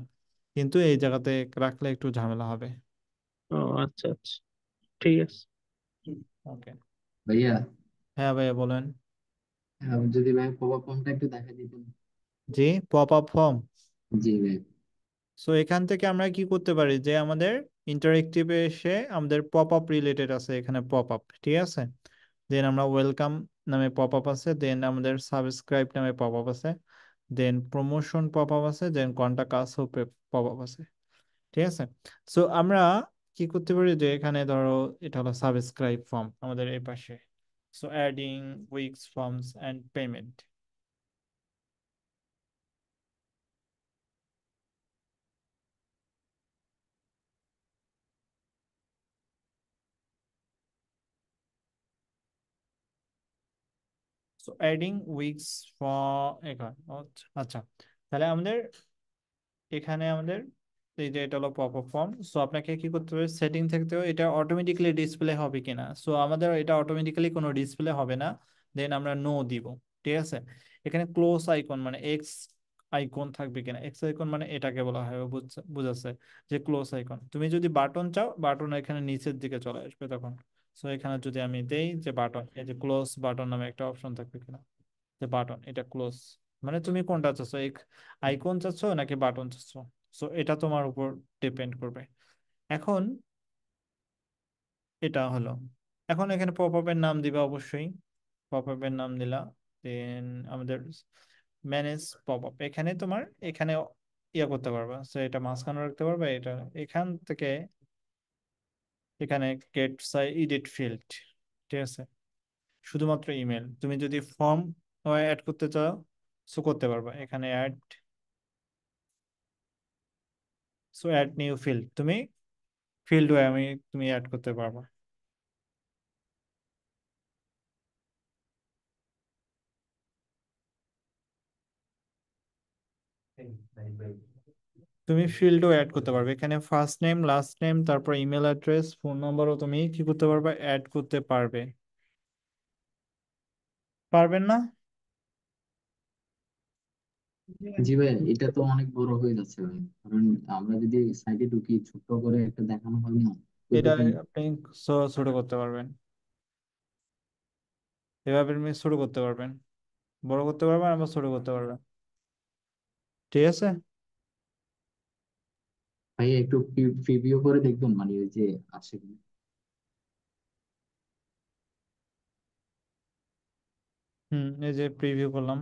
কিন্তু এই জায়গাতে রাখলে একটু ঝামেলা হবে। ও আচ্ছা আচ্ছা, ঠিক আছে। ওকে। ভাইয়া, হ্যাঁ ভাইয়া বলেন। যদি ভাই পপ ফর্মটা একটু দেখা দিতেন। জি, পপ আপ ফর্ম। জি ভাই। সো এখান থেকে আমরা কি করতে পারি যে আমাদের ইন্টারেক্টিভে এসে আমাদের পপ আপ রিলেটেড আছে, এখানে পপ আপ, ঠিক আছে। দেন আমরা ওয়েলকাম নামে পপ আপ আছে, দেন আমাদের সাবস্ক্রাইব নামে পপ আপ আছে, দেন প্রমোশন পপ আপ আছে, দেন কন্টাক্ট আস পপ আপ আছে, ঠিক আছে। সো আমরা কি করতে পারি যে এখানে ধরো এটা হলো সাবস্ক্রাইব ফর্ম আমাদের এই পাশে। So adding Wix forms and payment. So adding Wix for এখানে, আচ্ছা, তাহলে আমাদের এখানে আমাদের এই যে এটা হলো পপ আপ ফর্ম। সো আপনাকে কি করতে হবে, সেটিং থাকতেও এটা অটোমেটিক্যালি ডিসপ্লে হবে কিনা। সো আমাদের এটা অটোমেটিক্যালি কোনো ডিসপ্লে হবে না, দেন আমরা নো দিব, ঠিক আছে। এখানে ক্লোজ আইকন মানে এক্স আইকন থাকবে কিনা, এক্স আইকন মানে এটাকে বলা হয়, বুঝাচ্ছে যে ক্লোজ আইকন। তুমি যদি বাটন চাও, বাটন এখানে নিচের দিকে চলে আসবে তখন। সো এখানে যদি আমি দেই যে বাটন, এই যে ক্লোজ বাটন নামে একটা অপশন থাকবে কিনা, যে বাটন এটা ক্লোজ, মানে তুমি কোনটা চাচ্ছ, আইকন চাচ্ছ নাকি বাটন চাচ্ছ। সো এটা তোমার উপর ডিপেন্ড করবে। এখন এটা হলো, এখন এখানে পপ আপের নাম দিবা অবশ্যই। পপ আপের নাম দিলা, দেন আমাদের ম্যানেজ পপ আপ, এখানে তোমার এখানে ইয়া করতে পারবা, সো এটা মাঝখানে রাখতে পারবে। এটা এখান থেকে এখানে গেট এডিট ফিল্ড, ঠিক আছে। শুধুমাত্র ইমেল, তুমি যদি ফর্ম অ্যাড করতে চাও সো করতে পারবা, এখানে add, so add new field, তুমি ফিল্ড ওয়ে তুমি অ্যাড করতে পারবা। তুমি ফিল্ডও অ্যাড করতে পারবে, এখানে ফার্স্ট নেম লাস্ট নেম তারপর ইমেল অ্যাড্রেস ফোন নম্বরও তুমি কি করতে পারবে, অ্যাড করতে পারবে। পারবেন না? জি ভাই, এটা তো অনেক বড় হয়ে যাচ্ছে ভাই, কারণ আমরা যদি সাইটে ঢুকি ছোট্ট করে একটা দেখানো হয় না, এটা ওইরকম। আপনি ছোট করতে পারবেন, এভাবে আপনি ছোট করতে পারবেন, বড় করতে পারবেন আবার ছোট করতে পারবেন, ঠিক আছে। ভাই একটু প্রিভিউ করে দেখবেন, মানে ওই যে আসে কিনা। এই যে প্রিভিউ করলাম।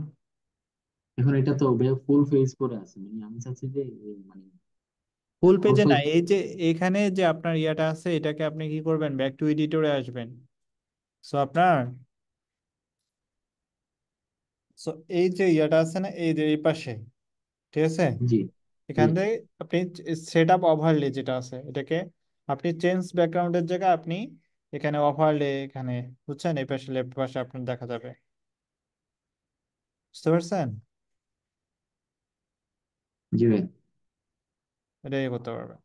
এখন এটা তো ভাই ফুল ফেজ করে আছে, মানে আমি চাচ্ছি যে মানে ফুল পেজে অল্প না, একটু। এই যে এখানে যে আপনার ইয়াটা আছে এটাকে আপনি কি করবেন, ব্যাক টু এডিটরে আসবেন। সো আপনার, সো এই যে ইয়াটা আছে না, এই যে এই পাশে, ঠিক আছে। জি জি। এখান থেকে আপনি সেট আপ ওভারলে যেটা আছে এটাকে আপনি চেঞ্জ ব্যাকগ্রাউন্ডের জায়গায় আপনি এখানে ওভারলে, এখানে বুঝছেন, এই পাশে লেফট পাশে আপনার দেখা যাবে, বুঝতে পারছেন। জি ভাই। এটাই করতে পারবেন।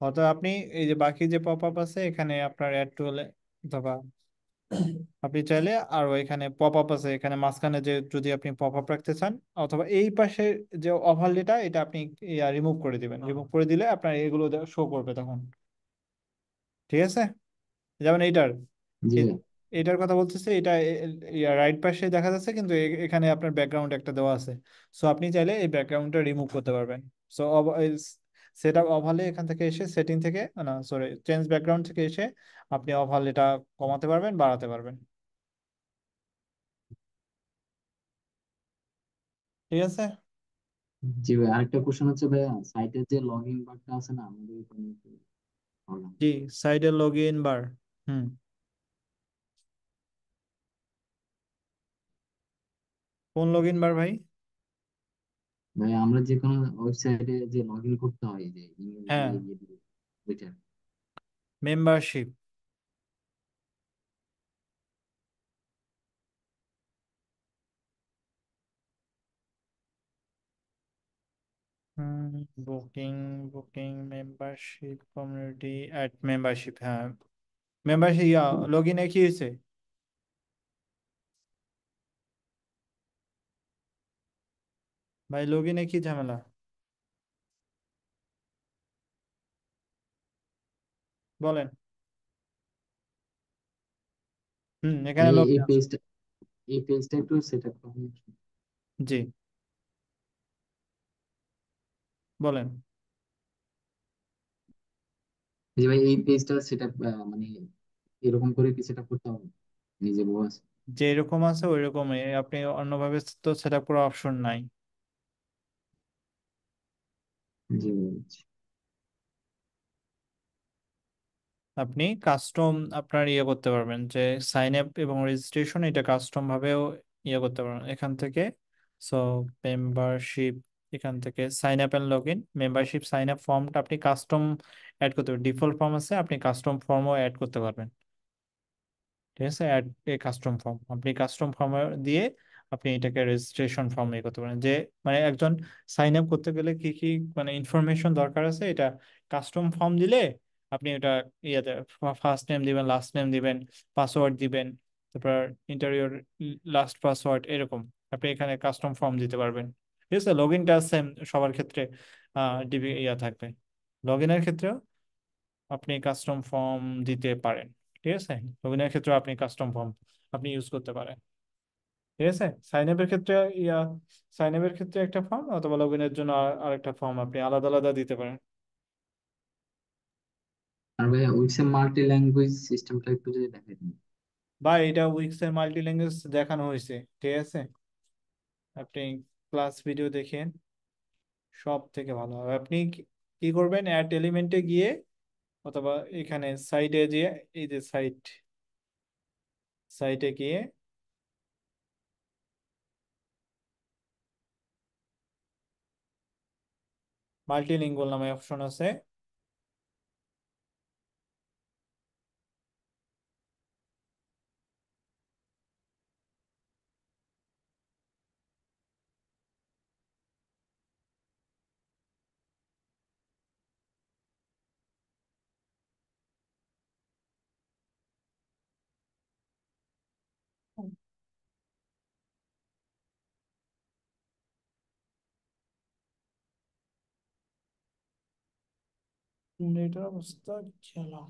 অথবা আপনি এই যে বাকি যে পপ আপ আছে এখানে আপনার অ্যাড টুলে, অথবা আপনি চাইলে আরো এখানে পপ আপ আছে এখানে মাঝখানে যে যদি আপনি পপ আপ রাখতে চান, অথবা এই পাশে যে ওভারলেটা এটা আপনি রিমুভ করে দিবেন, রিমুভ করে দিলে আপনার এগুলো শো করবে তখন, ঠিক আছে। যেমন এইটার, জি এ- ভাই। এটার কথা বলতেছে, এটা রাইট পাশে দেখা যাচ্ছে কিন্তু এখানে আপনার ব্যাকগ্রাউন্ড একটা দেওয়া আছে। সো আপনি চাইলে এই ব্যাকগ্রাউন্ডটা রিমুভ করতে পারবেন। সো সেট আপ ওভারলে এখান থেকে এসে সেটিং থেকে, না সরি চেঞ্জ ব্যাকগ্রাউন্ড থেকে এসে আপনি ওভারলেটা কমাতে পারবেন বাড়াতে পারবেন, ঠিক আছে। জি ভাই, আরেকটা কোশ্চেন হচ্ছে ভাইয়া, সাইটের যে লগ ইন বারটা আছে না আমাদের এখানে একটু problem। জি, সাইডে লগ ইন বার। হুম, কোন লগ ইন বার ভাই? ভাই আমরা যে কোনো ওয়েবসাইটে যে লগ ইন করতে হয়, যে ইমেল হ্যাঁ, দিয়ে ইয়ে দিয়ে, ওইটা। Membership. Booking, booking membership community add membership, হ্যাঁ মেম্বারশিপ লগ ইনে কি হয়েছে ভাই, লগ ইনে কি ঝামেলা? বলেন। এখানে এই লগে এই আছে। পেজটা এই পেজটা একটু সেট আপ করুন। জি, বলেন। জি ভাই, এই পেজটা সেট আপ মানে এরকম করে কি সেট আপ করতে হবে নিজে বস? যে এরকম আছে ওই রকমই, আপনি অন্যভাবে তো সেট আপ করার অপশন নাই। জি বুঝছি। আপনি কাস্টম আপনার ইয়ে করতে পারবেন, যে সাইন আপ এবং রেজিস্ট্রেশন এটা কাস্টম ভাবেও ইয়ে করতে পারবেন এখান থেকে। সো মেম্বারশিপ, এখান থেকে sign up and log in, membership sign up ফর্মটা আপনি কাস্টম অ্যাড করতে পারবেন। ডিফল্ট ফর্ম আছে, আপনি কাস্টম ফর্মও অ্যাড করতে পারবেন। ঠিক আছে, অ্যাড এ কাস্টম ফর্ম, আপনি কাস্টম ফর্ম দিয়ে আপনি এটাকে রেজিস্ট্রেশন ফর্ম ইয়ে করতে পারেন। যে মানে একজন সাইন আপ করতে গেলে কি কি মানে ইনফরমেশন দরকার আছে, এটা কাস্টম ফর্ম দিলে আপনি এটা ইয়েতে ফার্স্ট নেম দিবেন, লাস্ট নেম দিবেন, পাসওয়ার্ড দিবেন, তারপর ইন্টারিয়র লাস্ট পাসওয়ার্ড এরকম আপনি এখানে কাস্টম ফর্ম দিতে পারবেন। ঠিক আছে, লগ ইনটা সেম সবার ক্ষেত্রে ডিবি ইয়া থাকবে। লগ ইনের ক্ষেত্রেও আপনি কাস্টম ফর্ম দিতে পারেন। ঠিক আছে, লগ ইনের ক্ষেত্রে আপনি কাস্টম ফর্ম আপনি ইউজ করতে পারেন। ঠিক আছে, সাইন আপের ক্ষেত্রে ইয়া সাইন আপের ক্ষেত্রে একটা ফর্ম, অথবা লগ ইনের জন্য আরেকটা ফর্ম আপনি আলাদা আলাদা দিতে পারেন। আর ভাই উইক্স এর মাল্টি ল্যাঙ্গুয়েজ সিস্টেমটা একটু যদি দেখাই দিন। বা এটা উইক্স এর মাল্টি ল্যাঙ্গুয়েজ দেখানো হয়েছে। ঠিক আছে, আপনি ক্লাস ভিডিও দেখেন, সব থেকে ভালো হবে। আপনি কি করবেন, অ্যাড এলিমেন্টে গিয়ে অথবা এখানে সাইটে গিয়ে, এই যে সাইটে গিয়ে মাল্টিলিঙ্গুয়াল নামে অপশন আছে। এটার অবস্থা খেলা।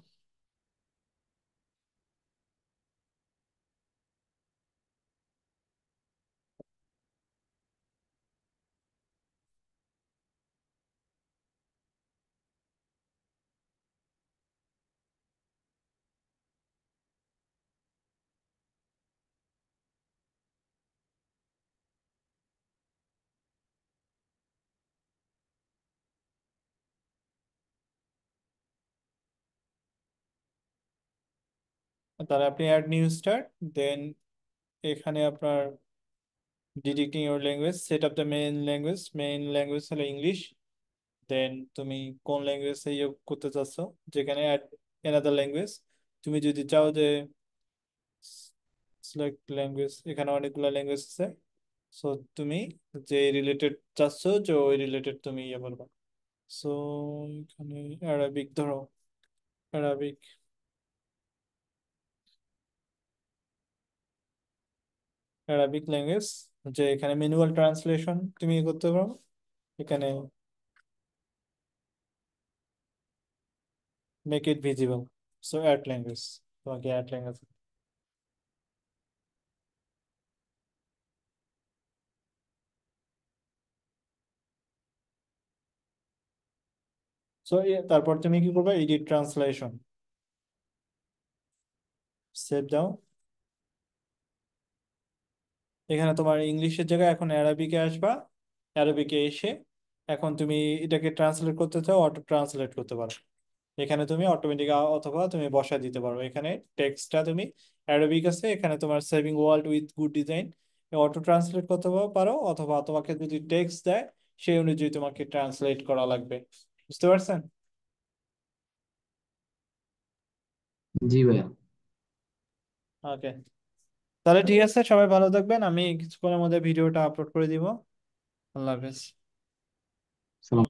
তাহলে আপনি অ্যাড নিউ স্টার্ট, দেন এখানে আপনার directing your language, set up the main language হলো ইংলিশ। দেন তুমি কোন ল্যাঙ্গুয়েজ ইয়ে করতে চাচ্ছ, যেখানে অ্যাড এনাদার ল্যাঙ্গুয়েজ। তুমি যদি চাও যে সিলেক্ট ল্যাঙ্গুয়েজ, এখানে অনেকগুলো ল্যাঙ্গুয়েজ আছে। সো তুমি যে রিলেটেড চাচ্ছ, যে ওই রিলেটেড তুমি ইয়ে বলবা। সো এখানে অ্যারাবিক ধরো, অ্যারাবিক, অ্যারাবিক ল্যাঙ্গুয়েজ। যে এখানে ম্যানুয়াল ট্রান্সলেশন তুমি ইয়ে করতে পারো। এখানে make it visible, so add language, তোমাকে অ্যাড ল্যাঙ্গুয়েজ। সো তারপর তুমি কি করবে, এডিট ট্রান্সলেশন, সেভ দাও। এখানে তোমার ইংলিশের জায়গায় এখন অ্যারাবিকে আসবা। অ্যারাবিকে এসে এখন তুমি এটাকে ট্রান্সলেট করতে চাও, অটো ট্রান্সলেট করতে পারো। এখানে তুমি অটোমেটিক, অথবা তুমি বসা দিতে পারো। এখানে টেক্সটটা তুমি অ্যারাবিক আছে, এখানে তোমার saving world with good design auto translate করতে পারো, অথবা তোমাকে যদি টেক্সট দেয় সেই অনুযায়ী তোমাকে ট্রান্সলেট করা লাগবে। বুঝতে পারছেন? জি ভাইয়া। ওকে, তাহলে ঠিক আছে, সবাই ভালো থাকবেন। আমি কিছুক্ষণের মধ্যে ভিডিওটা আপলোড করে দিব। আল্লাহ হাফেজ। সালাম।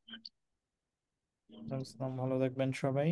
আসসালাম, ভালো থাকবেন সবাই।